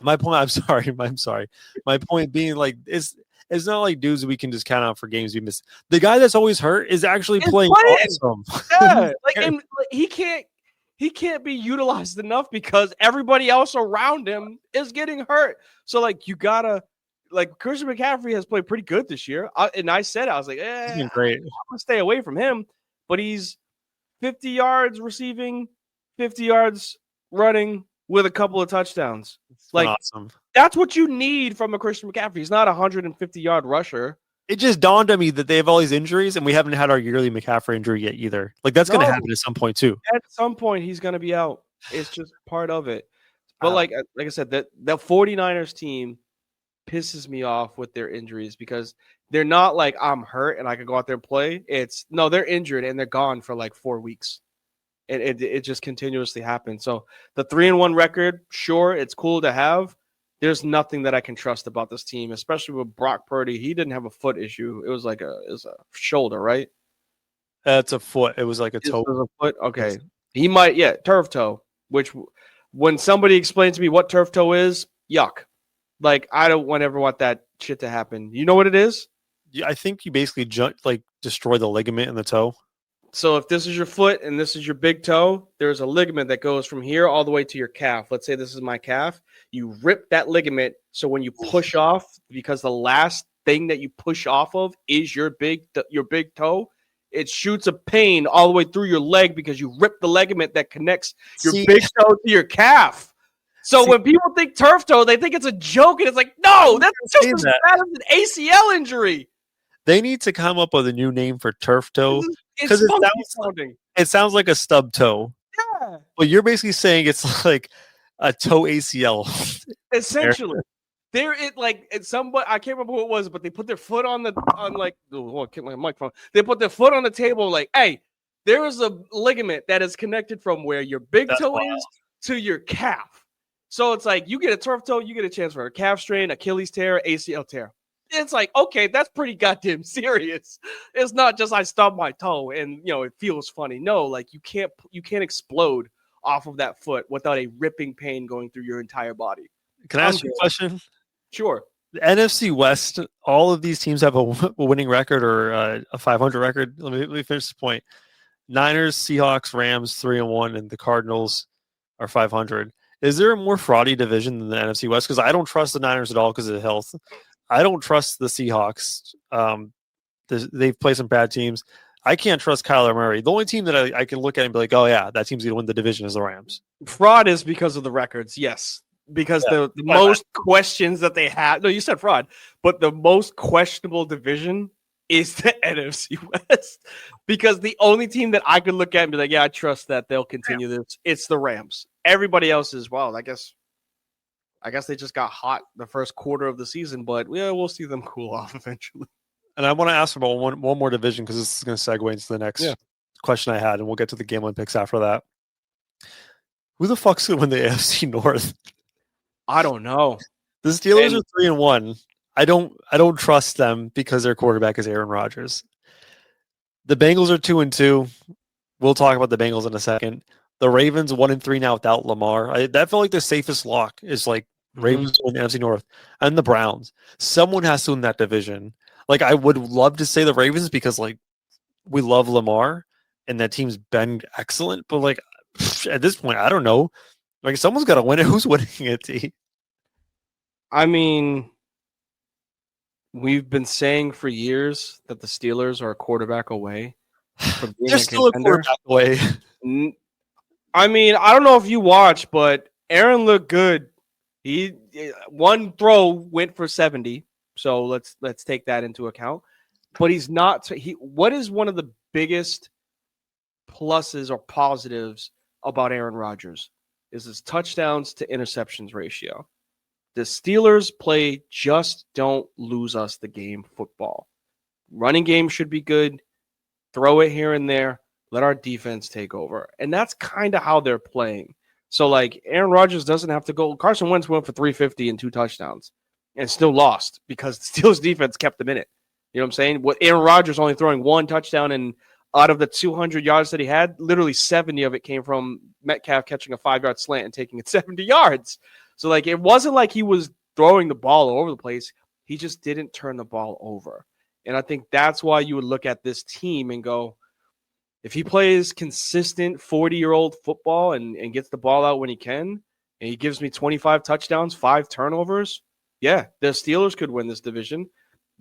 my point, I'm sorry. My point being, like, it's not like dudes we can just count out for games we miss. The guy that's always hurt is actually playing awesome. Yeah, and he can't be utilized enough because everybody else around him is getting hurt. So, like, you gotta. Like, Christian McCaffrey has played pretty good this year. And I said, I was like, he's been great. I'm going to stay away from him. But he's 50 yards receiving, 50 yards running with a couple of touchdowns. It's like, awesome. That's what you need from a Christian McCaffrey. He's not a 150-yard rusher. It just dawned on me that they have all these injuries, and we haven't had our yearly McCaffrey injury yet either. Like, that's going to happen at some point, too. At some point, he's going to be out. It's just part of it. But like I said, the 49ers team pisses me off with their injuries because they're not like, I'm hurt and I can go out there and play. It's no, they're injured and they're gone for like 4 weeks. It just continuously happens. So the 3-1 record, sure, it's cool to have. There's nothing that I can trust about this team, especially with Brock Purdy. He didn't have a foot issue. It was a shoulder, right? It's a foot. It was like a It toe. was a foot. Okay. He might, turf toe, which when somebody explains to me what turf toe is, yuck. Like, I don't ever want that shit to happen. You know what it is? Yeah, I think you basically destroy the ligament in the toe. So if this is your foot and this is your big toe, there's a ligament that goes from here all the way to your calf. Let's say this is my calf. You rip that ligament. So when you push off, because the last thing that you push off of is your big toe, it shoots a pain all the way through your leg because you rip the ligament that connects your big toe to your calf. So when people think turf toe, they think it's a joke, and it's like, no, that's just as bad as an ACL injury. They need to come up with a new name for turf toe because it sounds like a stub toe. Yeah. But you're basically saying it's like a toe ACL. Essentially. Somebody, I can't remember who it was, but they put their foot on my microphone. They put their foot on the table, like, hey, there is a ligament that is connected from where your big toe is to your calf. So it's like you get a turf toe, you get a chance for a calf strain, Achilles tear, ACL tear. It's like, okay, that's pretty goddamn serious. It's not just I stubbed my toe and it feels funny. No, like you can't explode off of that foot without a ripping pain going through your entire body. Can I ask you a question? Sure. The NFC West, all of these teams have a winning record or a 500 record. Let me finish this point. Niners, Seahawks, Rams 3-1, and the Cardinals are 500. Is there a more fraudy division than the NFC West? Because I don't trust the Niners at all because of health. I don't trust the Seahawks. They've played some bad teams. I can't trust Kyler Murray. The only team that I can look at and be like, oh, yeah, that team's going to win the division is the Rams. Fraud is because of the records, yes. Because the most questions that they have – no, you said fraud. But the most questionable division is the NFC West. Because the only team that I could look at and be like, yeah, I trust that they'll continue this, it's the Rams. Everybody else is, well, I guess they just got hot the first quarter of the season, but we'll see them cool off eventually. And I want to ask about one more division because this is going to segue into the next question I had, and we'll get to the gambling picks after that. Who the fuck's going to win the AFC North? I don't know. The Steelers are 3-1. I don't trust them because their quarterback is Aaron Rodgers. The Bengals are 2-2. We'll talk about the Bengals in a second. The Ravens 1-3 now without Lamar. That felt like the safest lock is like Ravens win the NFC North and the Browns. Someone has to win that division. Like I would love to say the Ravens because like we love Lamar and that team's been excellent. But like at this point, I don't know. Like someone's got to win it. Who's winning it? T? I mean, we've been saying for years that the Steelers are a quarterback away from being They're still a quarterback away. I mean, I don't know if you watched, but Aaron looked good. He one throw went for 70, so let's take that into account. But he's not. What is one of the biggest pluses or positives about Aaron Rodgers is his touchdowns to interceptions ratio. The Steelers play just don't lose us the game football. Running game should be good. Throw it here and there. Let our defense take over. And that's kind of how they're playing. So, like, Aaron Rodgers doesn't have to go. Carson Wentz went for 350 and 2 touchdowns and still lost because the Steelers defense kept him in it. You know what I'm saying? With Aaron Rodgers only throwing 1 touchdown, and out of the 200 yards that he had, literally 70 of it came from Metcalf catching a 5-yard slant and taking it 70 yards. So, like, it wasn't like he was throwing the ball all over the place. He just didn't turn the ball over. And I think that's why you would look at this team and go, if he plays consistent 40-year-old football and gets the ball out when he can, and he gives me 25 touchdowns, 5 turnovers, yeah, the Steelers could win this division.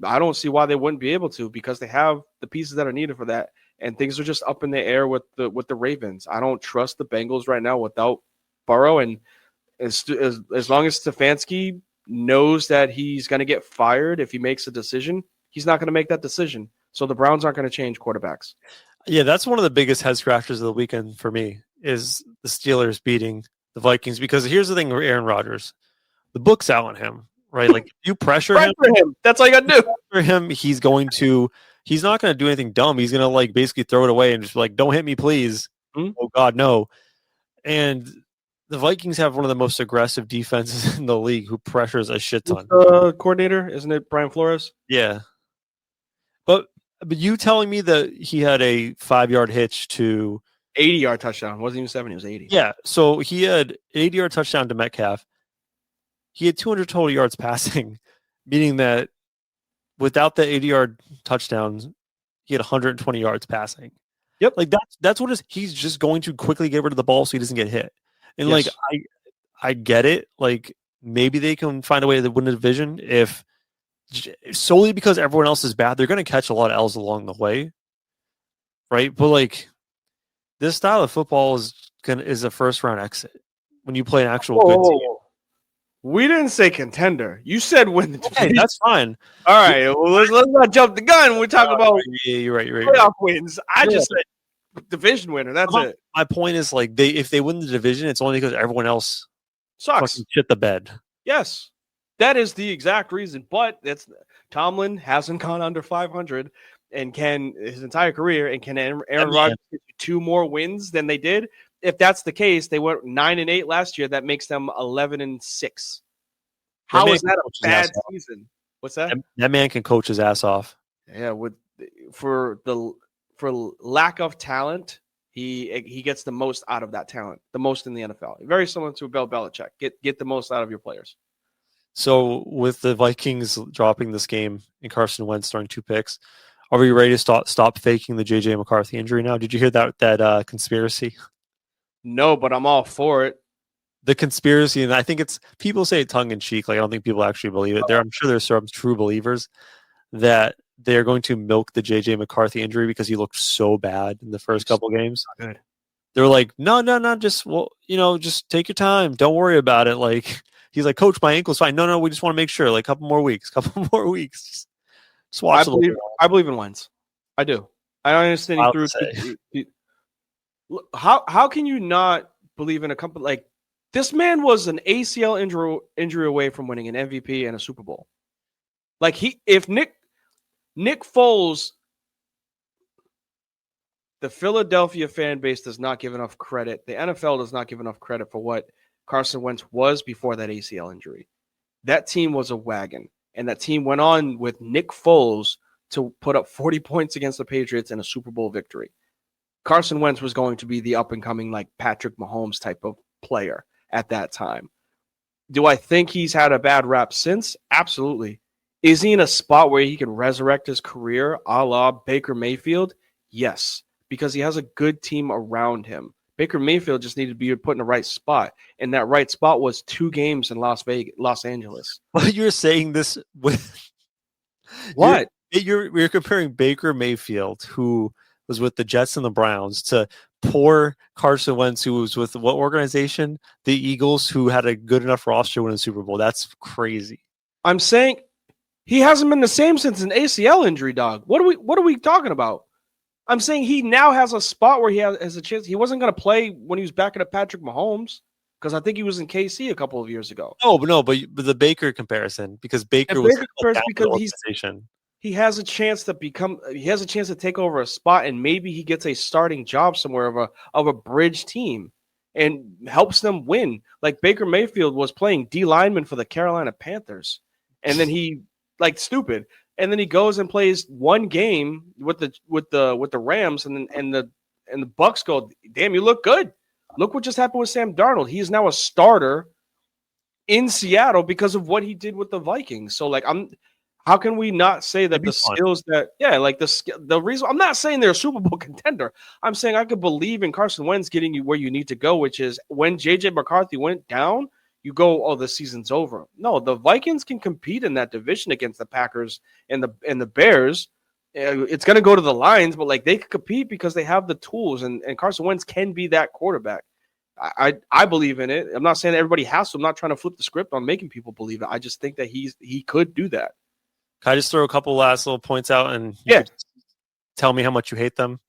I don't see why they wouldn't be able to because they have the pieces that are needed for that. And things are just up in the air with the Ravens. I don't trust the Bengals right now without Burrow. And as long as Stefanski knows that he's going to get fired if he makes a decision, he's not going to make that decision. So the Browns aren't going to change quarterbacks. Yeah, that's one of the biggest head scratchers of the weekend for me is the Steelers beating the Vikings. Because here's the thing with Aaron Rodgers. The book's out on him, right? Like, if you pressure him. That's all you got to do. For him, he's not going to do anything dumb. He's going to, like, basically throw it away and just like, don't hit me, please. Oh God, no. And the Vikings have one of the most aggressive defenses in the league who pressures a shit ton. Coordinator, isn't it Brian Flores? Yeah. But you telling me that he had a 5-yard hitch to 80-yard touchdown. It wasn't even 70, it was 80. Yeah, so he had an 80-yard touchdown to Metcalf. He had 200 total yards passing, meaning that without the 80-yard touchdowns, he had 120 yards passing. Yep. Like that's what he's just going to quickly get rid of the ball so he doesn't get hit. And Yes. like I get it. Like maybe they can find a way to win the division if solely because everyone else is bad, they're going to catch a lot of L's along the way. Right? But like this style of football is a first round exit when you play an actual good team. We didn't say contender. You said win the division. Hey, that's fine. All right, well, let's not jump the gun. We're talking about you're right. playoff wins. I just said division winner. That's it. My point is like if they win the division, it's only because everyone else Sucks. fucking shit the bed. Yes, that is the exact reason. But Tomlin hasn't gone under 500 and can his entire career, and can Aaron Rodgers get 2 more wins than they did? If that's the case, they went 9-8 last year. That makes them 11-6. How is that a bad season? What's that? That man can coach his ass off. Yeah, for lack of talent, he gets the most out of that talent, the most in the NFL. Very similar to Bill Belichick. Get the most out of your players. So with the Vikings dropping this game and Carson Wentz throwing 2 picks, are we ready to stop faking the JJ McCarthy injury now? Did you hear that conspiracy? No, but I'm all for it. The conspiracy, and I think it's people say it tongue in cheek. Like I don't think people actually believe it. I'm sure there's some true believers that they're going to milk the JJ McCarthy injury because he looked so bad in the first couple games. Good. They're like, no, just just take your time. Don't worry about it. Like he's like, Coach, my ankle's fine. No, we just want to make sure. Like couple more weeks. Just watch. I believe in Wentz. I do. I don't understand How can you not believe in a company like this? Man was an ACL injury away from winning an MVP and a Super Bowl. Like if Nick Foles, the Philadelphia fan base does not give enough credit. The NFL does not give enough credit for what Carson Wentz was before that ACL injury. That team was a wagon, and that team went on with Nick Foles to put up 40 points against the Patriots in a Super Bowl victory. Carson Wentz was going to be the up-and-coming like Patrick Mahomes type of player at that time. Do I think he's had a bad rap since? Absolutely. Is he in a spot where he can resurrect his career a la Baker Mayfield? Yes, because he has a good team around him. Baker Mayfield just needed to be put in the right spot, and that right spot was 2 games in Los Angeles. But you're saying this with what? You're comparing Baker Mayfield, who was with the Jets and the Browns, to poor Carson Wentz, who was with what organization? The Eagles, who had a good enough roster to win a Super Bowl. That's crazy. I'm saying he hasn't been the same since an ACL injury, dog. What are we talking about? I'm saying he now has a spot where he has a chance. He wasn't going to play when he was backing up Patrick Mahomes because I think he was in KC a couple of years ago. But the Baker comparison, because Baker was because he has a chance to take over a spot, and maybe he gets a starting job somewhere of a bridge team and helps them win. Like Baker Mayfield was playing D lineman for the Carolina Panthers, and then he stupid, and then he goes and plays 1 game with the Rams, and the Bucks go, damn, you look good. Look what just happened with Sam Darnold. He is now a starter in Seattle because of what he did with the Vikings. So how can we not say that the skills the reason I'm not saying they're a Super Bowl contender. I'm saying I could believe in Carson Wentz getting you where you need to go, which is when JJ McCarthy went down, you go, oh, the season's over. No, the Vikings can compete in that division against the Packers and the Bears. It's going to go to the Lions, but they could compete because they have the tools, and Carson Wentz can be that quarterback. I believe in it. I'm not saying that everybody has to. I'm not trying to flip the script on making people believe it. I just think that he could do that. Can I just throw a couple last little points out and tell me how much you hate them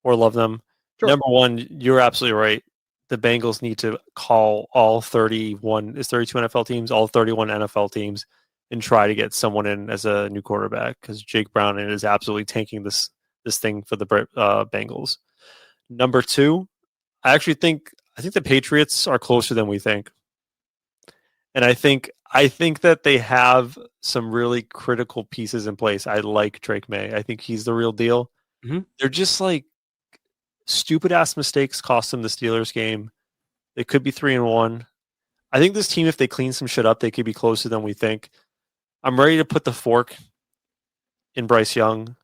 or love them? Sure. Number one, you're absolutely right. The Bengals need to call all 32 NFL teams, all 31 NFL teams, and try to get someone in as a new quarterback because Jake Browning is absolutely tanking this thing for the Bengals. Number 2, I think the Patriots are closer than we think. And I think that they have some really critical pieces in place. I like Drake May. I think he's the real deal. Mhm. They're just like stupid ass mistakes cost them the Steelers game. They could be 3-1. I think this team, if they clean some shit up, they could be closer than we think. I'm ready to put the fork in Bryce Young.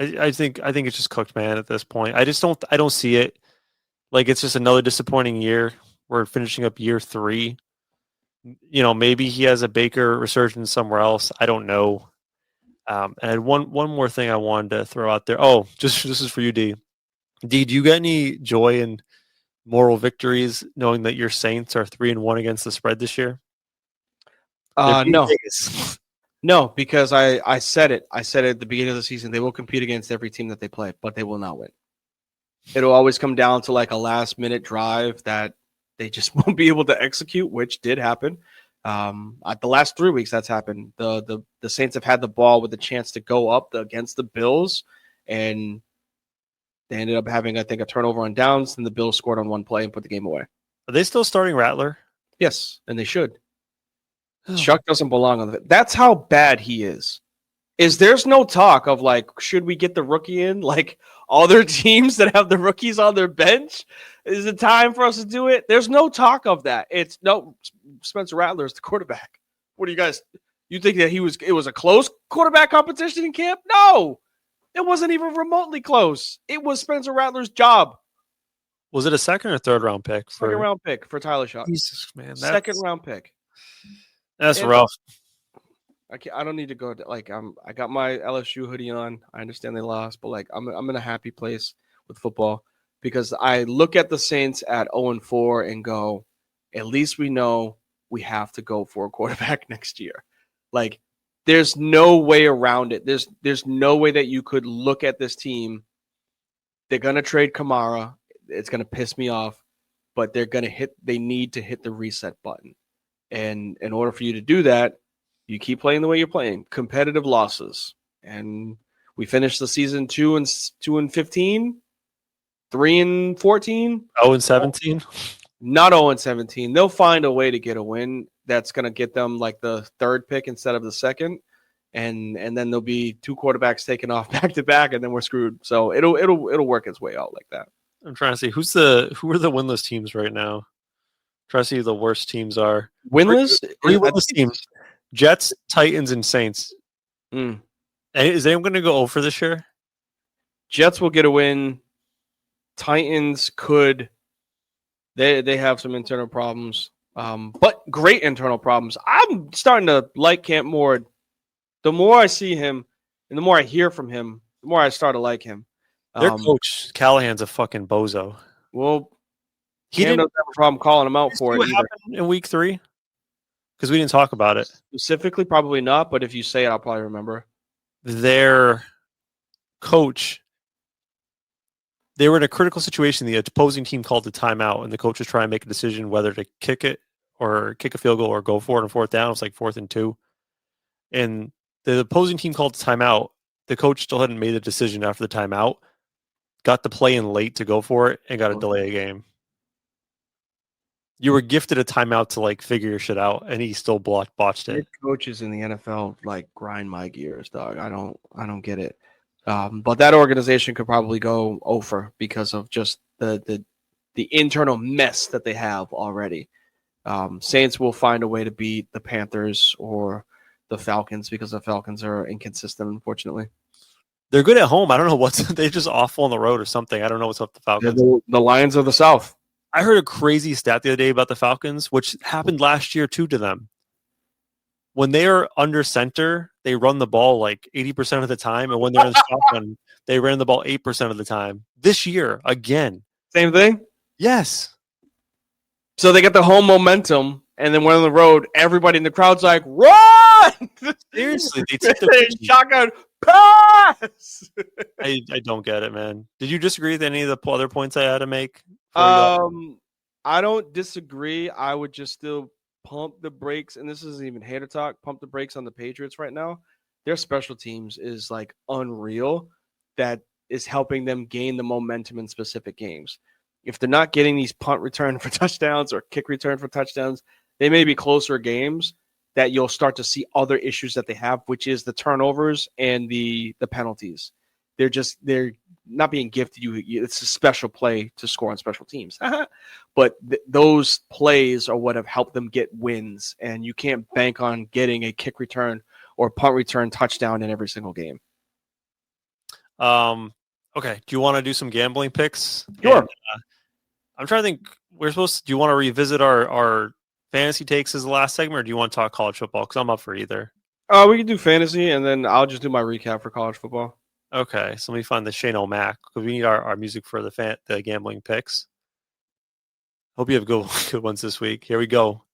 I think it's just cooked, man, at this point. I don't see it. Like, it's just another disappointing year. We're finishing up year 3. Maybe he has a Baker resurgence somewhere else. I don't know. And one more thing I wanted to throw out there. Oh, this is for you, D. D, do you get any joy in moral victories knowing that your Saints are 3-1 against the spread this year? No. No, because I said it. I said it at the beginning of the season. They will compete against every team that they play, but they will not win. It'll always come down to like a last-minute drive that they just won't be able to execute, which did happen. At the last 3 weeks, that's happened. The Saints have had the ball with a chance to go up against the Bills, and they ended up having, I think, a turnover on downs, and the Bills scored on one play and put the game away. Are they still starting Rattler? Yes, and they should. Chuck doesn't belong on the. That's how bad he is. There's no talk of like, should we get the rookie in? Like other teams that have the rookies on their bench, is it time for us to do it? There's no talk of that. It's no Spencer Rattler is the quarterback. What do you guys? You think that it was a close quarterback competition in camp? No, it wasn't even remotely close. It was Spencer Rattler's job. Was it a second or third round pick? Second round pick for Tyler Shaw. Jesus, man, second round pick. That's rough. I don't need to go I got my LSU hoodie on. I understand they lost, but like I'm in a happy place with football because I look at the Saints at 0-4 and go, at least we know we have to go for a quarterback next year. Like there's no way around it. There's no way that you could look at this team. They're gonna trade Kamara. It's gonna piss me off, but they need to hit the reset button. And in order for you to do that, you keep playing the way you're playing, competitive losses. And we finished the season 2-15, 3-14, 0-17. Not 0-17. They'll find a way to get a win that's going to get them like the third pick instead of the second, and then there'll be 2 quarterbacks taken off back to back, and then we're screwed. So it'll work its way out like that. I'm trying to see who are the winless teams right now. Try to see who the worst teams are. Winless? 3 winless teams. Jets, Titans, and Saints. Is anyone going to go over this year? Jets will get a win. Titans could. They have some internal problems, but great internal problems. I'm starting to like Camp more. The more I see him and the more I hear from him, the more I start to like him. Their coach, Callahan's a fucking bozo. Well, he didn't have a problem calling him out for it either. In week 3? Because we didn't talk about it. Specifically, probably not, but if you say it, I'll probably remember. Their coach, they were in a critical situation. The opposing team called the timeout, and the coach was trying to make a decision whether to kick it or kick a field goal or go for it on 4th down. It was like 4th and 2. And the opposing team called the timeout. The coach still hadn't made a decision after the timeout, got the play in late to go for it, and got to delay a game. You were gifted a timeout to like figure your shit out, and he still botched it. Coaches in the NFL like grind my gears, dog. I don't get it. But that organization could probably go over because of just the internal mess that they have already. Saints will find a way to beat the Panthers or the Falcons because the Falcons are inconsistent, unfortunately. They're good at home. I don't know they're just awful on the road or something. I don't know what's up with the Falcons. The Lions of the South. I heard a crazy stat the other day about the Falcons, which happened last year too to them. When they are under center, they run the ball like 80% of the time, and when they're in the shotgun, they ran the ball 8% of the time. This year, again. Same thing? Yes. So they get the home momentum, and then when on the road, everybody in the crowd's like, run! Seriously, they took the shotgun pass! I don't get it, man. Did you disagree with any of the other points I had to make? I don't disagree. I would just still pump the brakes, and this isn't even hater talk, pump the brakes on the Patriots right now. Their special teams is like unreal, that is helping them gain the momentum in specific games. If they're not getting these punt return for touchdowns or kick return for touchdowns, they may be closer games that you'll start to see other issues that they have, which is the turnovers and the penalties. They're not being gifted you. It's a special play to score on special teams. But those plays are what have helped them get wins, and you can't bank on getting a kick return or punt return touchdown in every single game. Okay. Do you want to do some gambling picks? Sure. And, I'm trying to think. Do you want to revisit our fantasy takes as the last segment, or do you want to talk college football? Because I'm up for either. We can do fantasy, and then I'll just do my recap for college football. Okay, so let me find the Shane O'Mac because we need our music for the gambling picks. Hope you have good ones this week. Here we go.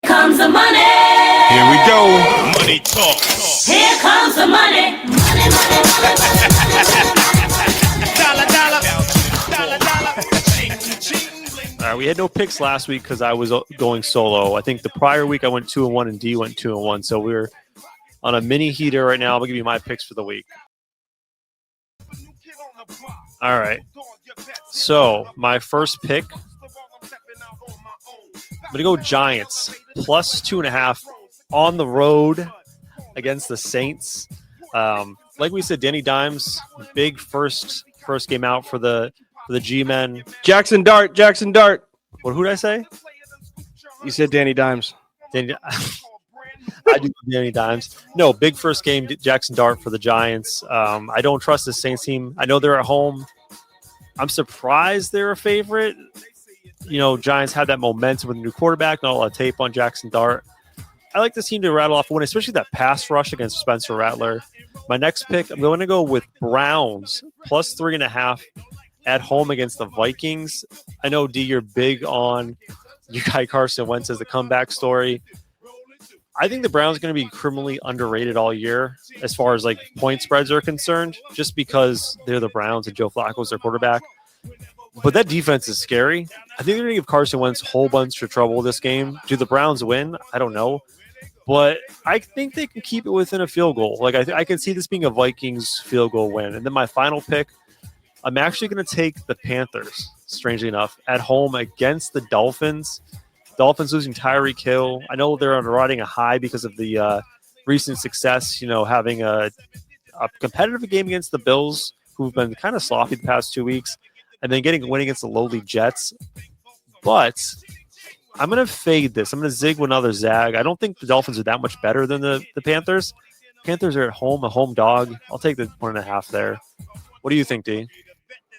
Here comes the money. Here we go. Money talk. Here comes the money. Money, money, money, money. Dollar, dollar. Dollar, dollar. All right, we had no picks last week because I was going solo. I think the prior week I went 2-1 and D went 2-1. So we're on a mini heater right now. I'm going to give you my picks for the week. All right. So my first pick, I'm going to go Giants plus 2.5 on the road against the Saints. Like we said, Danny Dimes, big first game out for the G-men. Jaxson Dart. Who did I say? You said Danny Dimes. I do Danny Dimes. No, big first game, Jaxson Dart for the Giants. I don't trust the Saints team. I know they're at home. I'm surprised they're a favorite. Giants have that momentum with a new quarterback, not a lot of tape on Jaxson Dart. I like this team to rattle off a win, especially that pass rush against Spencer Rattler. My next pick, I'm going to go with Browns plus 3.5 at home against the Vikings. I know, D, you're big on your guy Carson Wentz as the comeback story. I think the Browns are going to be criminally underrated all year as far as point spreads are concerned, just because they're the Browns and Joe Flacco's their quarterback. But that defense is scary. I think they're going to give Carson Wentz a whole bunch of trouble this game. Do the Browns win? I don't know. But I think they can keep it within a field goal. I can see this being a Vikings field goal win. And then my final pick, I'm actually going to take the Panthers, strangely enough, at home against the Dolphins. Dolphins losing Tyreek Hill. I know they're riding a high because of the recent success, having a competitive game against the Bills, who've been kind of sloppy the past 2 weeks, and then getting a win against the lowly Jets. But I'm going to fade this. I'm going to zig with another zag. I don't think the Dolphins are that much better than the Panthers. Panthers are at home, a home dog. I'll take the 1.5 there. What do you think, D?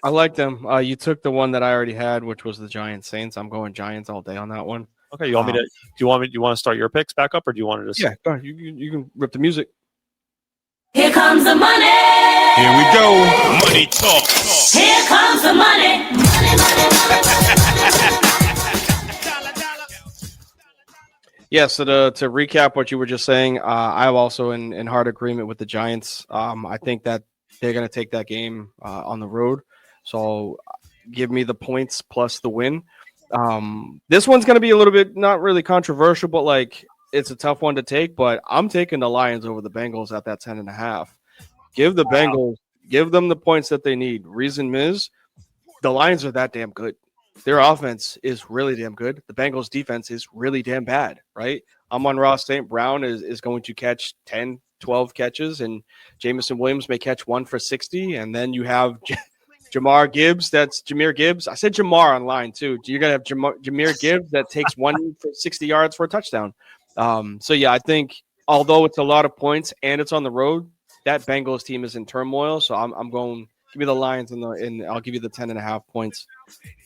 I like them. You took the one that I already had, which was the Giants Saints. I'm going Giants all day on that one. Okay, you want me to? Do you want to start your picks back up, or do you want to just? Yeah, go ahead. You can rip the music. Here comes the money. Here we go. Money talk. Here comes the money. Money, money, money. Yeah, so to recap what you were just saying, I'm also in hard agreement with the Giants. I think that they're going to take that game on the road. So give me the points plus the win. This one's going to be a little bit not really controversial, but it's a tough one to take. But I'm taking the Lions over the Bengals at that 10.5. Give the Bengals, give them the points that they need. Reason is the Lions are that damn good. Their offense is really damn good. The Bengals defense is really damn bad, right? Amon-Ra St. Brown is going to catch 10, 12 catches, and Jamison Williams may catch 1 for 60. And then you have Jahmyr Gibbs. That's Jahmyr Gibbs. I said Jamar online too. You're going to have Jahmyr Gibbs that takes 1 for 60 yards for a touchdown. So yeah, I think although it's a lot of points and it's on the road, that Bengals team is in turmoil. So I'm going, give me the Lions and I'll give you the 10.5 points.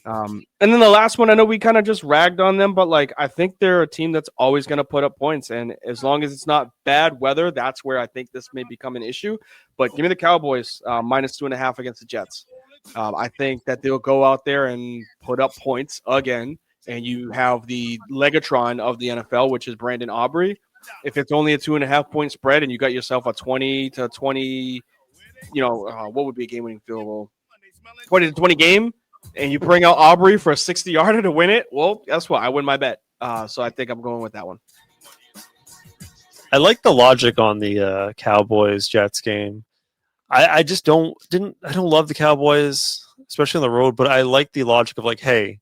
And then the last one, I know we kind of just ragged on them, but I think they're a team that's always going to put up points. And as long as it's not bad weather, that's where I think this may become an issue. But give me the Cowboys minus 2.5 against the Jets. I think that they'll go out there and put up points again. And you have the Legatron of the NFL, which is Brandon Aubrey. If it's only a 2.5 point spread and you got yourself a 20 to 20, what would be a game-winning field goal? 20 to 20 game, and you bring out Aubrey for a 60-yarder to win it, well, guess what? I win my bet. So I think I'm going with that one. I like the logic on the Cowboys Jets game. I just don't love the Cowboys, especially on the road, but I like the logic of like, hey,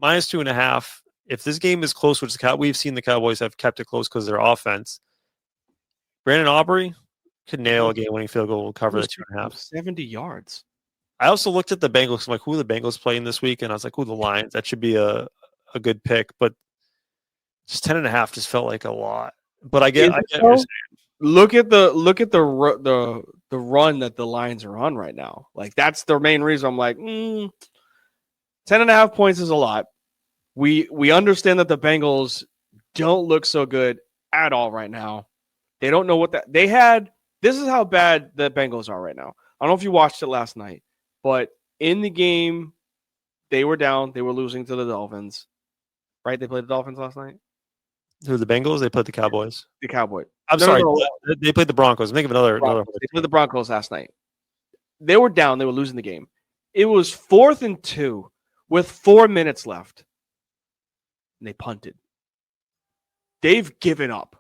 -2.5. If this game is close, which we've seen the Cowboys have kept it close because of their offense. Brandon Aubrey could nail a game-winning field goal and cover the 2.5. 70 yards. I also looked at the Bengals. I'm like, who are the Bengals playing this week? And I was like, who are the Lions? That should be a good pick. But just 10.5 just felt like a lot. But I get what you're saying. Look at the run that the Lions are on right now. Like that's the main reason I'm like, 10.5 points is a lot. We understand that the Bengals don't look so good at all right now. They don't know what they had. This is how bad the Bengals are right now. I don't know if you watched it last night, but in the game, they were down. They were losing to the Dolphins. Right? They played the Dolphins last night. Who, the Bengals? They played the Cowboys. The Cowboys. I'm sorry. They played the Broncos. Think of another. They played the Broncos last night. They were down. They were losing the game. It was 4th and 2 with 4 minutes left. And they punted. They've given up.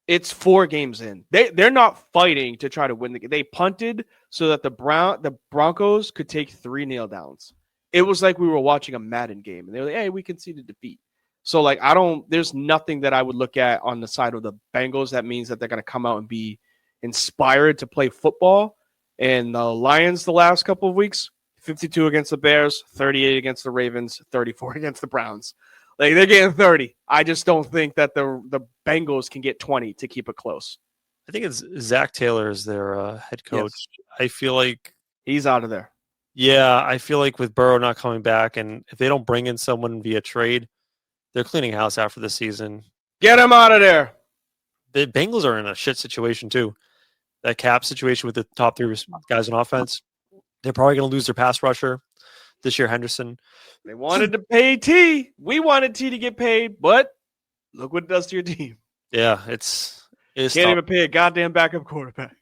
It's 4 games in. They're not fighting to try to win the game. They punted so that the Broncos could take 3 nail downs. It was like we were watching a Madden game. And they were like, hey, we conceded defeat. So, like, there's nothing that I would look at on the side of the Bengals that means that they're going to come out and be inspired to play football. And the Lions the last couple of weeks, 52 against the Bears, 38 against the Ravens, 34 against the Browns. Like, they're getting 30. I just don't think that the Bengals can get 20 to keep it close. I think it's Zach Taylor is their head coach. Yes. I feel like he's out of there. Yeah, I feel like with Burrow not coming back, and if they don't bring in someone via trade, they're cleaning house after the season. Get him out of there. The Bengals are in a shit situation, too. That cap situation with the top 3 guys on offense. They're probably going to lose their pass rusher this year, Henderson. They wanted to pay T. We wanted T to get paid, but look what it does to your team. Yeah, it's can't even pay a goddamn backup quarterback.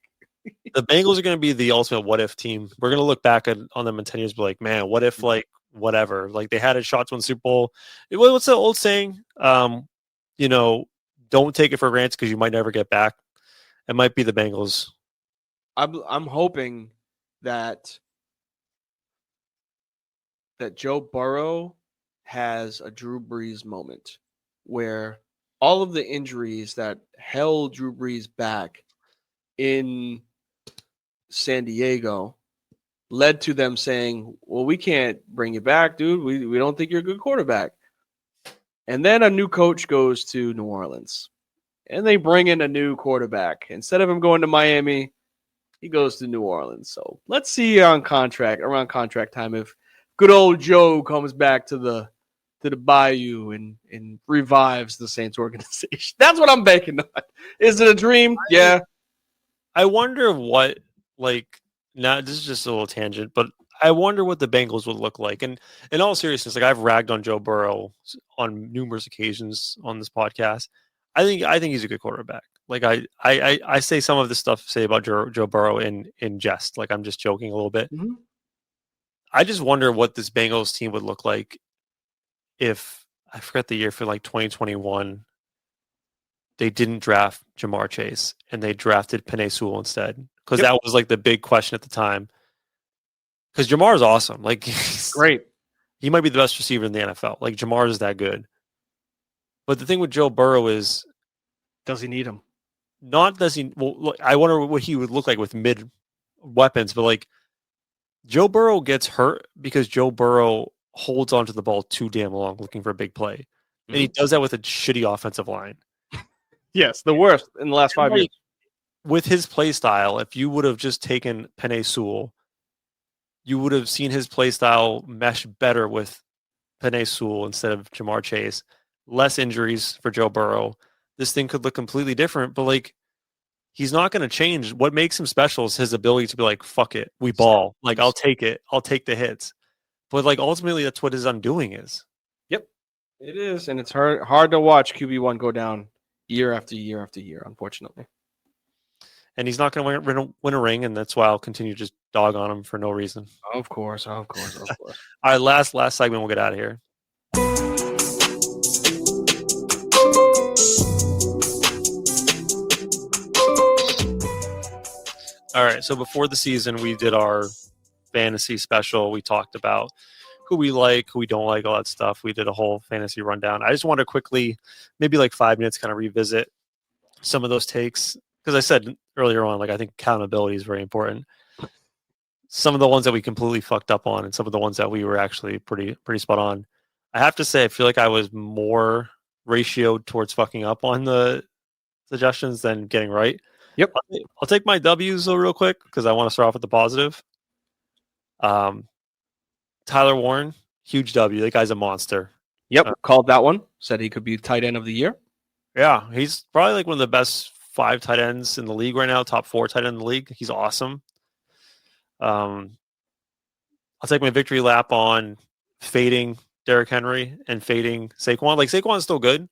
The Bengals are going to be the ultimate what-if team. We're going to look back on them in 10 years and be like, man, what if, like, whatever? Like, they had a shot to win the Super Bowl. What's the old saying? Don't take it for granted because you might never get back. It might be the Bengals. I'm hoping that Joe Burrow has a Drew Brees moment where all of the injuries that held Drew Brees back in San Diego led to them saying, well, we can't bring you back, dude. We don't think you're a good quarterback. And then a new coach goes to New Orleans and they bring in a new quarterback. Instead of him going to Miami, he goes to New Orleans. So let's see around contract time if good old Joe comes back to the Bayou and revives the Saints organization. That's what I'm banking on. Is it a dream? Yeah. I wonder what, now this is just a little tangent, but I wonder what the Bengals would look like. And in all seriousness, I've ragged on Joe Burrow on numerous occasions on this podcast. I think he's a good quarterback. I say some of the stuff about Joe Burrow in jest. Like, I'm just joking a little bit. Mm-hmm. I just wonder what this Bengals team would look like if, I forget the year, for 2021, they didn't draft Jamar Chase and they drafted Penei Sewell instead. Because that was the big question at the time. Because Jamar is awesome. He's great. He might be the best receiver in the NFL. Jamar is that good. But the thing with Joe Burrow is, does he need him? Not does he. Well, I wonder what he would look like with mid weapons. But Joe Burrow gets hurt because Joe Burrow holds onto the ball too damn long, looking for a big play, and he does that with a shitty offensive line. Yes, the worst in the last 5 years. With his play style, if you would have just taken Penei Sewell, you would have seen his play style mesh better with Penei Sewell instead of Jamar Chase. Less injuries for Joe Burrow. This thing could look completely different, but he's not going to change. What makes him special is his ability to be fuck it, we ball. I'll take it. I'll take the hits. But ultimately, that's what his undoing is. Yep, it is, and it's hard to watch QB1 go down year after year after year, unfortunately. And he's not going to win a ring, and that's why I'll continue to just dog on him for no reason. Of course. All right, last segment, we'll get out of here. All right. So before the season, we did our fantasy special. We talked about who we like, who we don't like, all that stuff. We did a whole fantasy rundown. I just want to quickly, maybe like 5 minutes, kind of revisit some of those takes. Because I said earlier on, like, I think accountability is very important. Some of the ones that we completely fucked up on and some of the ones that we were actually pretty spot on. I have to say, I feel like I was more ratioed towards fucking up on the suggestions than getting right. Yep. I'll take my W's though real quick because I want to start off with the positive. Tyler Warren, huge W. That guy's a monster. Yep, called that one. Said he could be tight end of the year. Yeah, he's probably like one of the best 5 tight ends in the league right now, top 4 tight end in the league. He's awesome. I'll take my victory lap on fading Derrick Henry and fading Saquon. Like, Saquon's still good,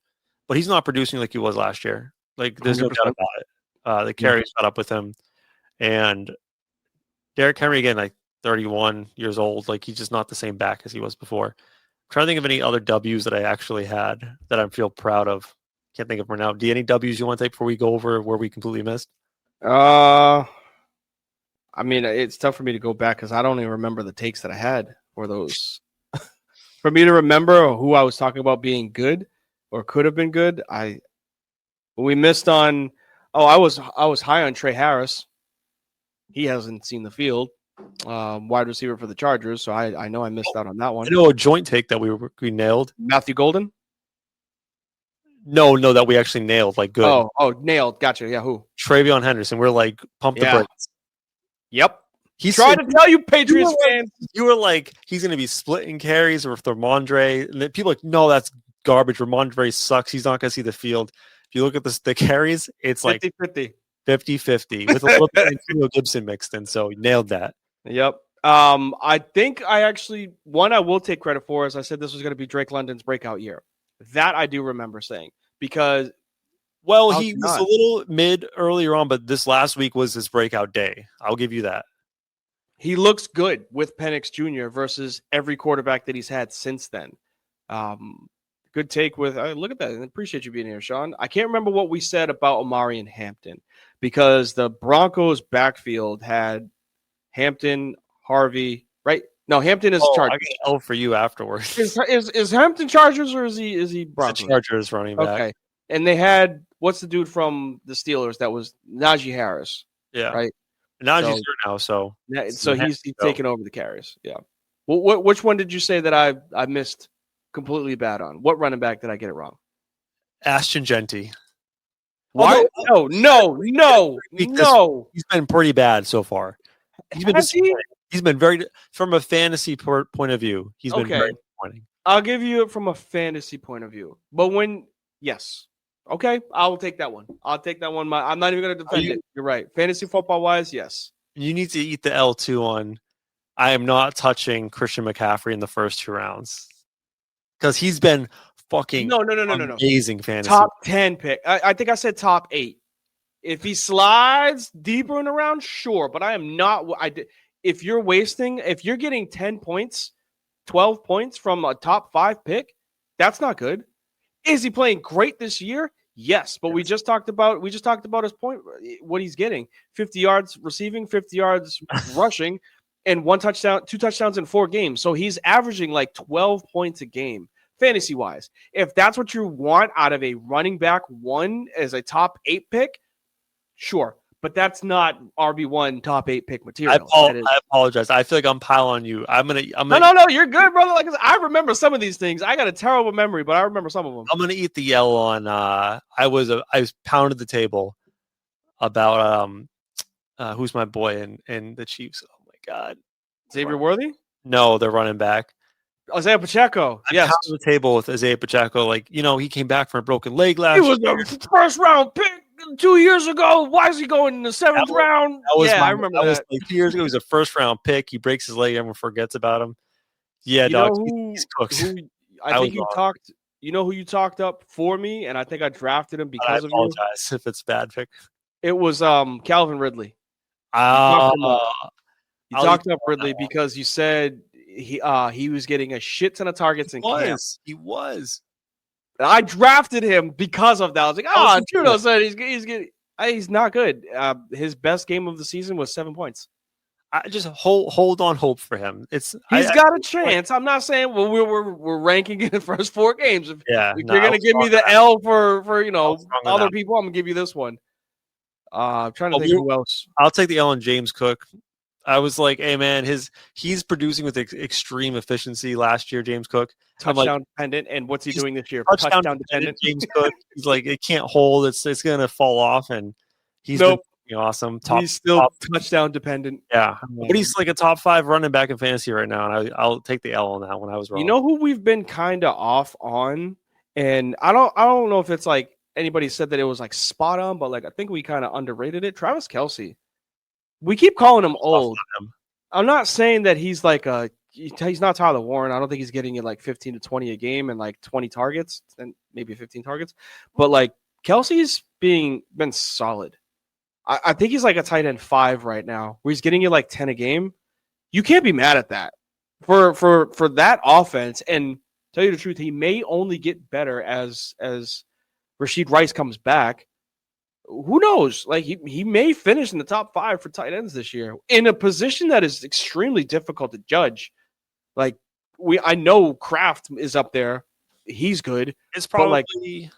but he's not producing like he was last year. Like, there's no doubt about it. The carries got up with him. And Derrick Henry, again, like 31 years old. Like, he's just not the same back as he was before. I'm trying to think of any other W's that I actually had that I feel proud of. Can't think of them right now. Do you have any W's you want to take before we go over where we completely missed? I mean, it's tough for me to go back because I don't even remember the takes that I had for those. For me to remember who I was talking about being good or could have been good, we missed on. Oh, I was high on Trey Harris. He hasn't seen the field. Wide receiver for the Chargers, so I know I missed out on that one. I know a joint take that we nailed. Matthew Golden. No, that we actually nailed. Like, good. Oh, nailed. Gotcha. Yeah, who? Travion Henderson. We're like, pump the brakes. Yep. He's trying to tell you, Patriots fans. You were like, he's going to be splitting carries with Ramondre. And then people are like, no, that's garbage. Ramondre sucks. He's not going to see the field. If you look at the carries, it's 50-50. 50-50 with a little bit of Antonio Gibson mixed in. So nailed that. Yep. I think I actually, one I will take credit for, as I said, this was going to be Drake London's breakout year. That I do remember saying because, well, he was a little mid earlier on, but this last week was his breakout day. I'll give you that. He looks good with Penix Jr. versus every quarterback that he's had since then. Good take with look at that. I appreciate you being here, Sean. I can't remember what we said about Amari and Hampton because the Broncos backfield had Hampton, Harvey, right? No, Hampton is Chargers. I got L for you afterwards. Is Hampton Chargers or is he Broncos? The Chargers running back. Okay. And they had what's the dude from the Steelers that was Najee Harris? Yeah. Right. Najee's here now, so he's taking over the carries. Yeah. Well, which one did you say that I missed completely bad on? What running back did I get it wrong? Ashton Genty. Why? No. He's been pretty bad so far. He's been very, from a fantasy point of view, he's been very disappointing. I'll give you it from a fantasy point of view. But yes. Okay, I'll take that one. I'm not even going to defend it. You're right. Fantasy football-wise, yes. You need to eat the L2 on, I am not touching Christian McCaffrey in the first 2 rounds. Because he's been fucking amazing fantasy. Top 10 pick. I think I said top 8. If he slides deeper in the round, sure. But I am not. If you're getting 10 points, 12 points from a top 5 pick, that's not good. Is he playing great this year? Yes. But we just talked about his point, what he's getting. 50 yards receiving, 50 yards rushing, and 1 touchdown, 2 touchdowns in 4 games. So he's averaging like 12 points a game. Fantasy-wise, if that's what you want out of a running back 1 as a top 8 pick, sure. But that's not RB1 top 8 pick material. I apologize. I feel like I'm piling on you. I'm gonna. No, you're good, brother. Like I remember some of these things. I got a terrible memory, but I remember some of them. I'm gonna eat the yell on. I was pounded the table about who's my boy and the Chiefs. Oh my God, Xavier Worthy? No, they're running back. Isaiah Pacheco. Yes, pounded the table with Isaiah Pacheco. Like, he came back from a broken leg last year. He was the first round pick 2 years ago. Why is he going in the 7th round? I remember that. Was like 2 years ago. He was a first round pick. He breaks his leg. Everyone forgets about him. Yeah, dog. He's cooked. I think you talked. You know who you talked up for me, and I think I drafted him because of you. I apologize if it's bad pick. It was Calvin Ridley. You talked up Ridley because you said he was getting a shit ton of targets in camp. He was. I drafted him because of that. I was like, Trudeau said he's getting. He's not good. His best game of the season was 7 points. I just hold on hope for him. He's got a chance. I'm not saying we're ranking in the first 4 games. If Yeah, you're gonna give me the L for other that. people, I'm gonna give you this one. I'm trying to think who else. I'll take the L on James Cook. I was like, hey man, he's producing with extreme efficiency last year. James Cook, touchdown dependent, and what's he doing this year? Touchdown dependent. James Cook, he's like, it can't hold. It's gonna fall off, and he's been awesome. He's still touchdown dependent. Yeah, but he's like a top 5 running back in fantasy right now, and I'll take the L on that one. I was wrong. You know who we've been kind of off on, and I don't know if it's like anybody said that it was like spot on, but like I think we kind of underrated it. Travis Kelce. We keep calling him old. I'm not saying that he's like he's not Tyler Warren. I don't think he's getting it like 15 to 20 a game and like 20 targets and maybe 15 targets. But like Kelsey's been solid. I think he's like a tight end 5 right now, where he's getting you like 10 a game. You can't be mad at that for that offense. And tell you the truth, he may only get better as Rashid Rice comes back. Who knows? Like he may finish in the top 5 for tight ends this year in a position that is extremely difficult to judge. Like I know Kraft is up there. He's good. It's probably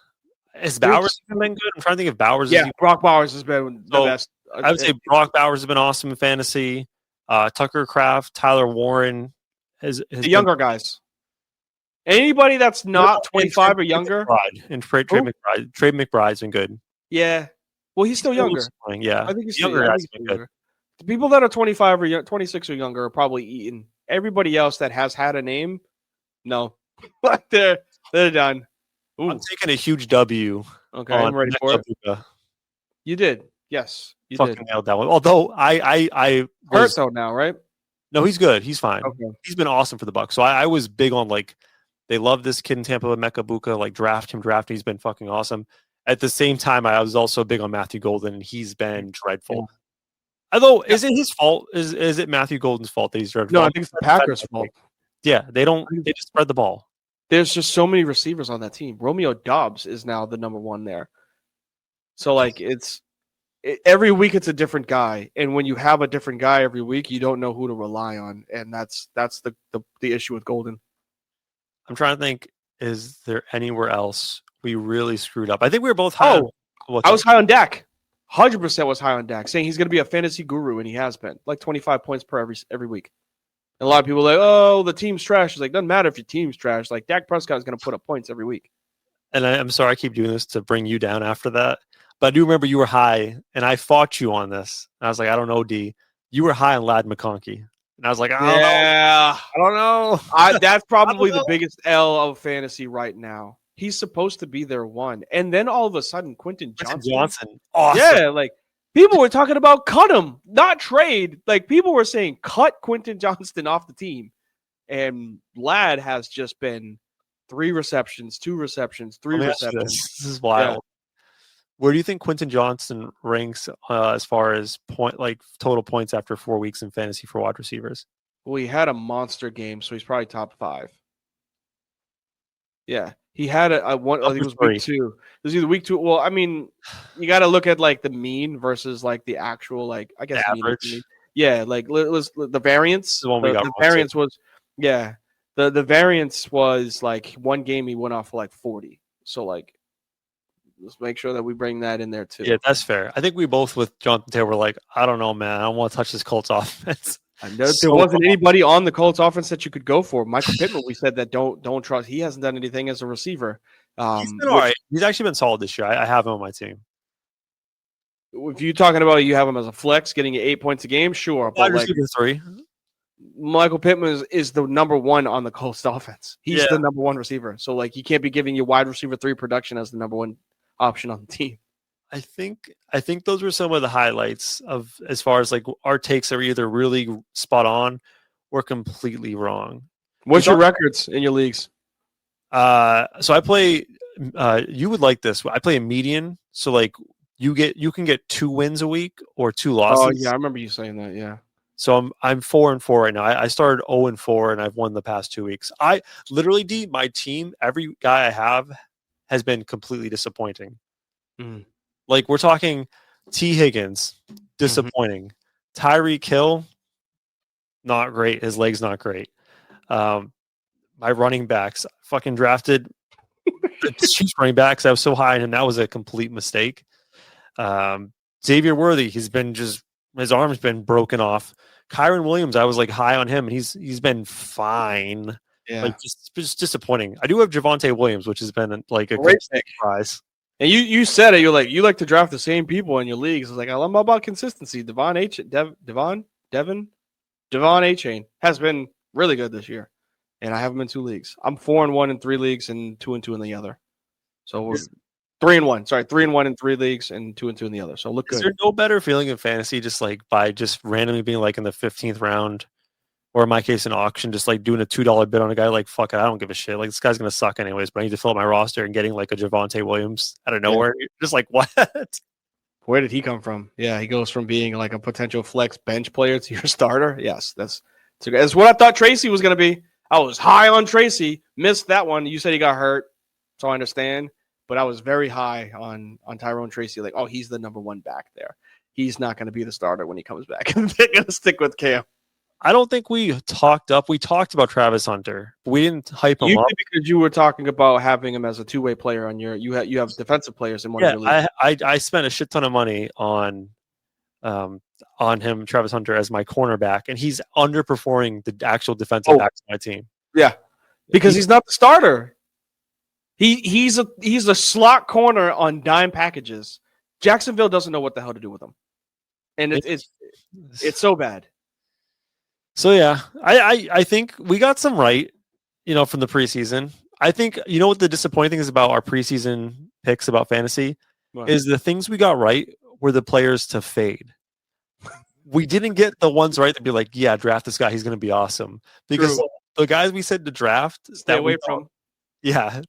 has Bowers been good? I'm trying to think if Bowers. Yeah, Brock Bowers has been the best. I would say Brock Bowers has been awesome in fantasy. Tucker Kraft, Tyler Warren, has the younger guys. Anybody that's not 25 or younger. And Trey McBride's been good. Yeah. Well, he's still younger. Yeah. I think he's younger. Good. The people that are 25 or 26 or younger are probably eating. Everybody else that has had a name, no. they're done. Ooh. I'm taking a huge W. Okay, I'm ready for it. You did. Yes. You fucking nailed that one. Although I hurt though now, right? No, he's good. He's fine. Okay. He's been awesome for the Bucs. So I was big on like they love this kid in Tampa, Emeka Buka, like draft him. He's been fucking awesome. At the same time, I was also big on Matthew Golden, and he's been dreadful. Yeah. Although, is it his fault? Is it Matthew Golden's fault that he's dreadful? No, I think it's the Packers' fault. Yeah, they just spread the ball. There's just so many receivers on that team. Romeo Doubs is now the number 1 there. So, like, every week it's a different guy, and when you have a different guy every week, you don't know who to rely on, and that's the issue with Golden. I'm trying to think, is there anywhere else we really screwed up? I think we were both high. I was high on Dak. 100% was high on Dak, saying he's going to be a fantasy guru, and he has been. Like 25 points per every week. And a lot of people are like, oh, the team's trash. It's like, doesn't matter if your team's trash. Like, Dak Prescott is going to put up points every week. And I'm sorry I keep doing this to bring you down after that. But I do remember you were high, and I fought you on this. And I was like, I don't know, D. You were high on Ladd McConkey. And I was like, I don't know. That's probably the biggest L of fantasy right now. He's supposed to be their 1. And then all of a sudden, Quentin Johnson. Awesome. Yeah, like people were talking about cut him, not trade. Like people were saying cut Quentin Johnston off the team. And Ladd has just been 3 receptions, 2 receptions, 3 receptions. This is wild. Yeah. Where do you think Quentin Johnson ranks as far as total points after 4 weeks in fantasy for wide receivers? Well, he had a monster game, so he's probably top 5. Yeah, he had a one. I think it was week 2. It was either week 2. Well, I mean, you got to look at like the mean versus like the actual I guess average. Mean. Yeah, like the variance. The variance was the variance was like one game he went off for like 40. So like. Let's make sure that we bring that in there too. Yeah, that's fair. I think we both with Jonathan Taylor were like, I don't know, man. I don't want to touch this Colts offense. There wasn't anybody on the Colts offense that you could go for. Michael Pittman, we said that don't trust. He hasn't done anything as a receiver. He's been all right. He's actually been solid this year. I have him on my team. If you're talking about you have him as a flex, getting you 8 points a game, sure. Wide receiver 3. Michael Pittman is the number 1 on the Colts offense. He's the number 1 receiver. So like he can't be giving you wide receiver 3 production as the number 1 option on the team. I think those were some of the highlights of as far as like our takes are either really spot on or completely wrong. What's your records in your leagues? So I play you would like this. I play a median. So like you can get 2 wins a week or 2 losses. Oh yeah, I remember you saying that, yeah. So I'm 4-4 right now. I started 0-4 and I've won the past 2 weeks. I literally my team, every guy I have has been completely disappointing. Mm. Like we're talking T. Higgins, disappointing. Tyreek Hill, not great. His leg's not great. My running backs, fucking drafted the Chiefs running backs. I was so high on him. That was a complete mistake. Xavier Worthy, his arm's been broken off. Kyron Williams, I was like high on him, and he's been fine. Yeah. Like just disappointing. I do have Javonte Williams, which has been like a Great good surprise. And you said it. You're like, you like to draft the same people in your leagues. It's like, I'm about consistency. Devon A-Chain has been really good this year. And I have him in 2 leagues. I'm 4-1 in 3 leagues and 2-2 in the other. So we're 3-1. Sorry, 3-1 in 3 leagues and 2-2 in the other. So look good. Is there no better feeling in fantasy just like by just randomly being like in the 15th round, or in my case, an auction, just like doing a $2 bid on a guy like, fuck it, I don't give a shit. Like, this guy's going to suck anyways, but I need to fill up my roster and getting like a Javonte Williams out of nowhere. Yeah. Just like, what? Where did he come from? Yeah, he goes from being like a potential flex bench player to your starter. Yes, that's what I thought Tracy was going to be. I was high on Tracy, missed that one. You said he got hurt, so I understand. But I was very high on Tyrone Tracy. Like, oh, he's the number 1 back there. He's not going to be the starter when he comes back. They're going to stick with Cam. I don't think we talked up. We talked about Travis Hunter. We didn't hype him up because you were talking about having him as a 2-way player on your. You have defensive players in one of your leagues. I spent a shit ton of money on him, Travis Hunter, as my cornerback, and he's underperforming the actual defensive backs of my team. Yeah, because he's not the starter. He's a slot corner on dime packages. Jacksonville doesn't know what the hell to do with him, and it's so bad. So yeah, I think we got some right, from the preseason. I think what the disappointing thing is about our preseason picks about fantasy is the things we got right were the players to fade. We didn't get the ones right to be like, yeah, draft this guy, he's going to be awesome. Because the guys we said to draft, stay away from. Yeah,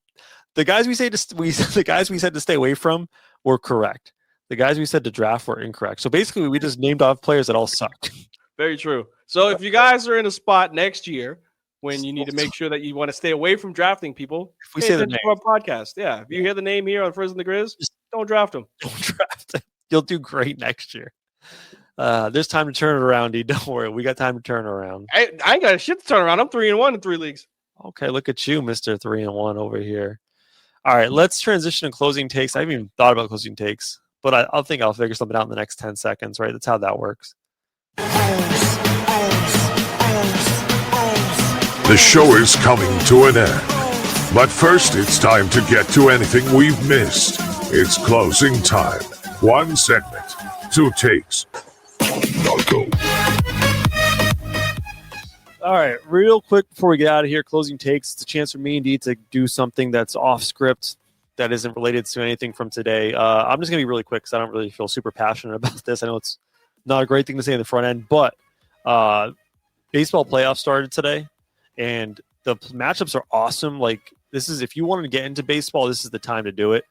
the guys we said to stay away from were correct. The guys we said to draft were incorrect. So basically, we just named off players that all sucked. Very true. So if you guys are in a spot next year when you need to make sure that you want to stay away from drafting people, if we say the name of our podcast, yeah. If you hear the name here on Frizz and the Grizz, just don't draft them. Don't draft them. You'll do great next year. There's time to turn it around, D. Don't worry. We got time to turn it around. I ain't got a shit to turn around. I'm 3-1 in 3 leagues. Okay, look at you, Mr. 3-1 over here. All right, let's transition to closing takes. I haven't even thought about closing takes, but I think I'll figure something out in the next 10 seconds, right? That's how that works. The show is coming to an end. But first, it's time to get to anything we've missed. It's closing time. 1 segment, 2 takes. Now go. All right, real quick before we get out of here, closing takes. It's a chance for me and Dee to do something that's off script that isn't related to anything from today. I'm just going to be really quick because I don't really feel super passionate about this. I know it's not a great thing to say in the front end, but baseball playoffs started today, and the matchups are awesome. Like, this is, if you wanted to get into baseball, this is the time to do it.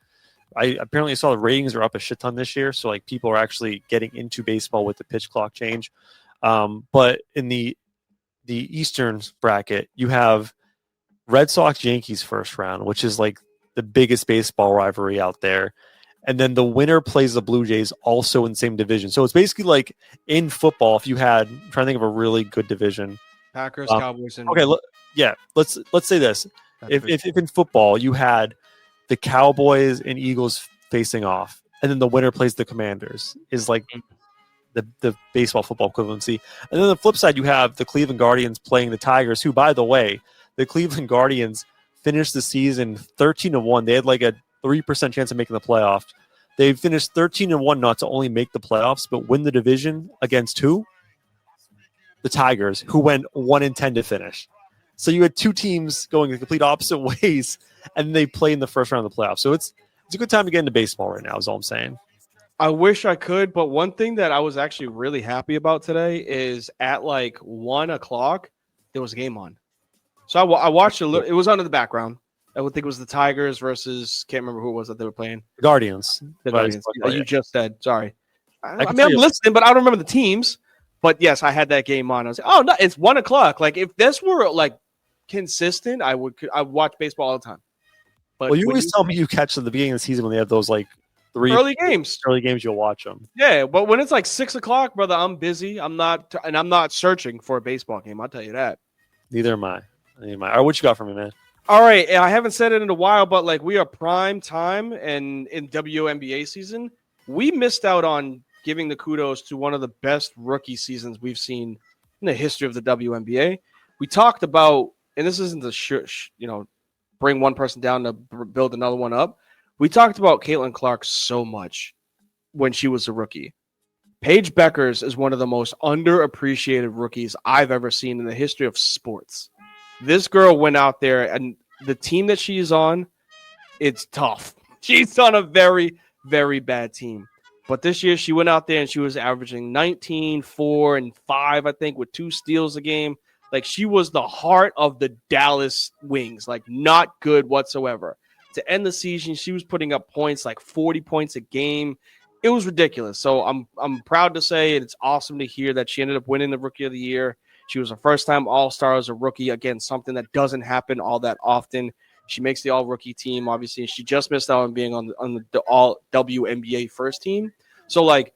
I apparently saw the ratings are up a shit ton this year, so like people are actually getting into baseball with the pitch clock change. But in the Eastern bracket, you have Red Sox Yankees first round, which is like the biggest baseball rivalry out there. And then the winner plays the Blue Jays also in the same division. So it's basically like in football, if you had, I'm trying to think of a really good division. Packers, Cowboys, and okay, let's say this. If in football you had the Cowboys and Eagles facing off, and then the winner plays the Commanders, is like the baseball football equivalency. And then on the flip side, you have the Cleveland Guardians playing the Tigers, who, by the way, the Cleveland Guardians finished the season 13-1. They had like a 3% chance of making the playoffs. They finished 13-1 not to only make the playoffs, but win the division against who? The Tigers, who went 1-10 to finish. So you had two teams going the complete opposite ways, and they play in the first round of the playoffs. So it's a good time to get into baseball right now, is all I'm saying. I wish I could, but one thing that I was actually really happy about today is at like 1 o'clock, there was a game on. So I watched a little. It was under the background. I would think it was the Tigers versus, can't remember who it was that they were playing. The Guardians. The Guardians. You just said, sorry. I mean, I'm listening, but I don't remember the teams. But yes, I had that game on. I was like, oh, no, it's 1 o'clock. Like, if this were like consistent, I would watch baseball all the time. But well, you always tell me you catch at the beginning of the season when they have those like early games. Early games, you'll watch them. Yeah, but when it's like 6 o'clock, brother, I'm busy. I'm not searching for a baseball game. I'll tell you that. Neither am I. All right, what you got for me, man? All right, I haven't said it in a while, but like we are prime time, and in WNBA season, we missed out on giving the kudos to one of the best rookie seasons we've seen in the history of the WNBA. We talked about, and this isn't the bring one person down to build another one up. We talked about Caitlin Clark so much when she was a rookie. Paige Beckers is one of the most underappreciated rookies I've ever seen in the history of sports. This girl went out there, and the team that she's on, it's tough. She's on a very, very bad team. But this year, she went out there and she was averaging 19, 4, and 5, I think, with 2 steals a game. Like, she was the heart of the Dallas Wings. Like, not good whatsoever. To end the season, she was putting up points, like 40 points a game. It was ridiculous. So I'm proud to say, and it's awesome to hear that she ended up winning the Rookie of the Year. She was a first-time All-Star as a rookie. Again, something that doesn't happen all that often. She makes the All-Rookie team, obviously. She just missed out on being on the All-WNBA first team. So, like,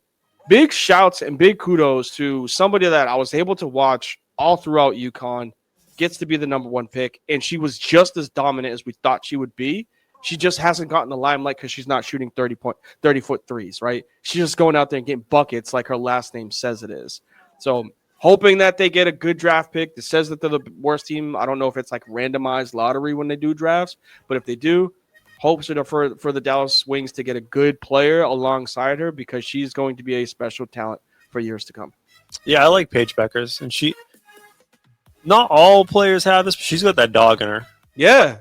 big shouts and big kudos to somebody that I was able to watch all throughout UConn, gets to be the number 1 pick, and she was just as dominant as we thought she would be. She just hasn't gotten the limelight because she's not shooting 30-foot threes, right? She's just going out there and getting buckets like her last name says it is. So hoping that they get a good draft pick that says that they're the worst team. I don't know if it's like randomized lottery when they do drafts, but if they do, hopes are for the Dallas Wings to get a good player alongside her because she's going to be a special talent for years to come. Yeah, I like Paige Beckers, and not all players have this, but she's got that dog in her. Yeah.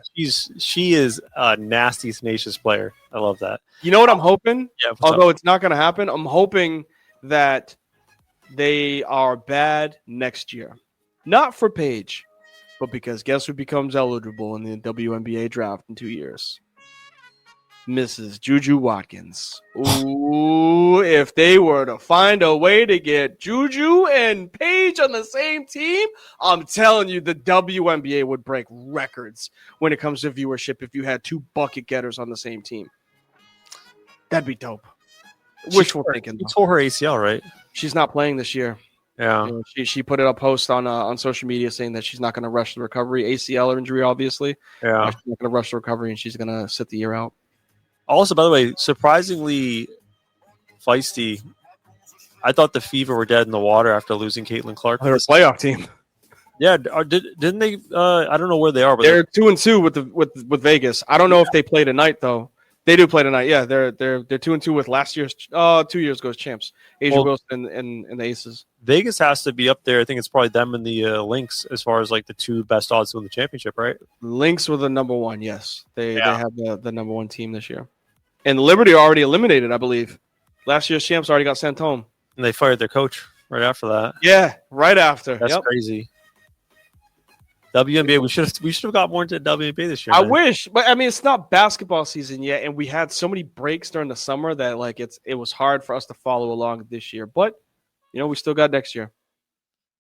She is a nasty, tenacious player. I love that. You know what I'm hoping? Yeah, although it's not going to happen, I'm hoping that they are bad next year. Not for Paige, but because guess who becomes eligible in the WNBA draft in 2 years? Mrs. Juju Watkins. Ooh, if they were to find a way to get Juju and Paige on the same team, I'm telling you, the WNBA would break records when it comes to viewership if you had 2 bucket getters on the same team. That'd be dope. Wishful thinking. She tore her ACL, right? She's not playing this year. Yeah. She put it a post on social media saying that she's not going to rush the recovery. ACL injury, obviously. Yeah. She's not going to rush the recovery, and she's going to sit the year out. Also, by the way, surprisingly feisty. I thought the Fever were dead in the water after losing Caitlin Clark. They're a playoff team. Yeah, didn't they? I don't know where they are, but they're 2-2 with Vegas. I don't know if they play tonight though. They do play tonight. Yeah, they're 2-2 with last year's 2 years ago's champs, Asia Wilson and the Aces. Vegas has to be up there. I think it's probably them and the Lynx as far as like the 2 best odds to win the championship, right? Lynx were the number 1. Yes, they have the number 1 team this year. And Liberty are already eliminated, I believe. Last year's champs already got sent home. And they fired their coach right after that. Yeah, right after. That's crazy. WNBA, we should have got more into WNBA this year. I wish, but I mean, it's not basketball season yet, and we had so many breaks during the summer that like it was hard for us to follow along this year. But we still got next year.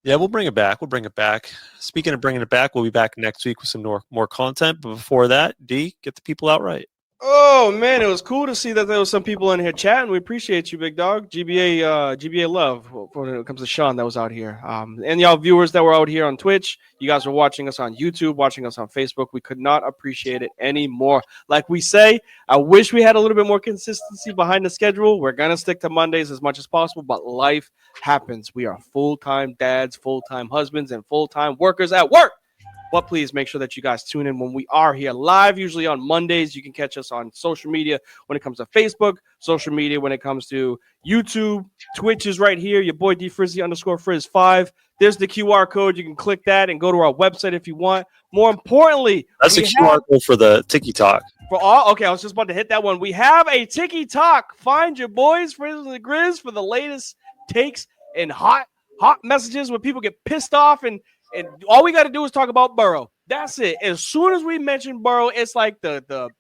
Yeah, we'll bring it back. Speaking of bringing it back, we'll be back next week with some more content. But before that, D, get the people out right. Oh man, it was cool to see that there was some people in here chatting. We appreciate you, big dog. GBA love when it comes to Sean that was out here. And y'all viewers that were out here on Twitch, you guys were watching us on YouTube, watching us on Facebook. We could not appreciate it anymore. Like we say, I wish we had a little bit more consistency behind the schedule. We're gonna stick to Mondays as much as possible, but life happens. We are full-time dads, full-time husbands, and full-time workers at work. But please make sure that you guys tune in when we are here live, usually on Mondays. You can catch us on social media when it comes to Facebook, social media when it comes to YouTube. Twitch is right here. Your boy DFrizzy_Frizz5. There's the QR code. You can click that and go to our website if you want. More importantly, that's the QR code for the TikTok. Okay, I was just about to hit that one. We have a TikTok. Find your boys, Frizz and the Grizz, for the latest takes and hot messages when people get pissed off and all we got to do is talk about Burrow. That's it. As soon as we mention Burrow, it's like the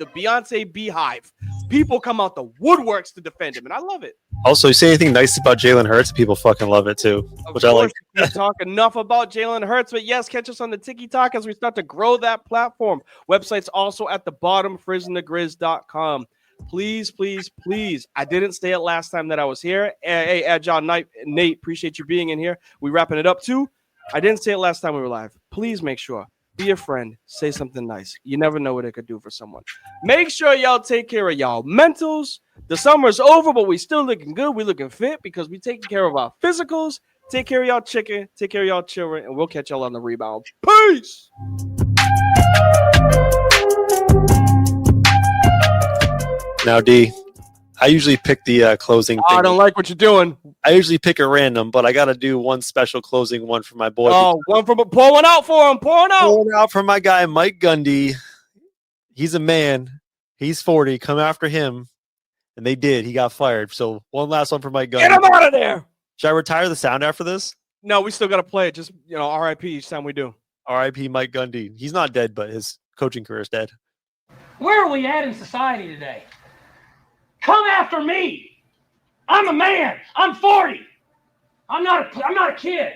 Beyonce beehive. People come out the woodworks to defend him, and I love it. Also, you say anything nice about Jalen Hurts, people fucking love it too, which I like. We talk enough about Jalen Hurts, but yes, catch us on the TikTok as we start to grow that platform. Website's also at the bottom, frizzandthegrizz.com. Please, please, please. I didn't say it last time that I was here. Hey, Agile Nate, appreciate you being in here. We wrapping it up too. I didn't say it last time we were live. Please make sure. Be a friend. Say something nice. You never know what it could do for someone. Make sure y'all take care of y'all mentals. The summer's over, but we still looking good. We looking fit because we taking care of our physicals. Take care of y'all chicken. Take care of y'all children. And we'll catch y'all on the rebound. Peace. Now, D, I usually pick the closing thing. I don't like what you're doing. I usually pick a random, but I got to do one special closing one for my boy. Oh, pour one out for him. Pour one out. Pulling out for my guy, Mike Gundy. He's a man. He's 40. Come after him. And they did. He got fired. So one last one for Mike Gundy. Get him out of there. Should I retire the sound after this? No, we still got to play it. Just, RIP each time we do. RIP Mike Gundy. He's not dead, but his coaching career is dead. Where are we at in society today? Come after me. I'm a man. I'm 40. I'm not a kid.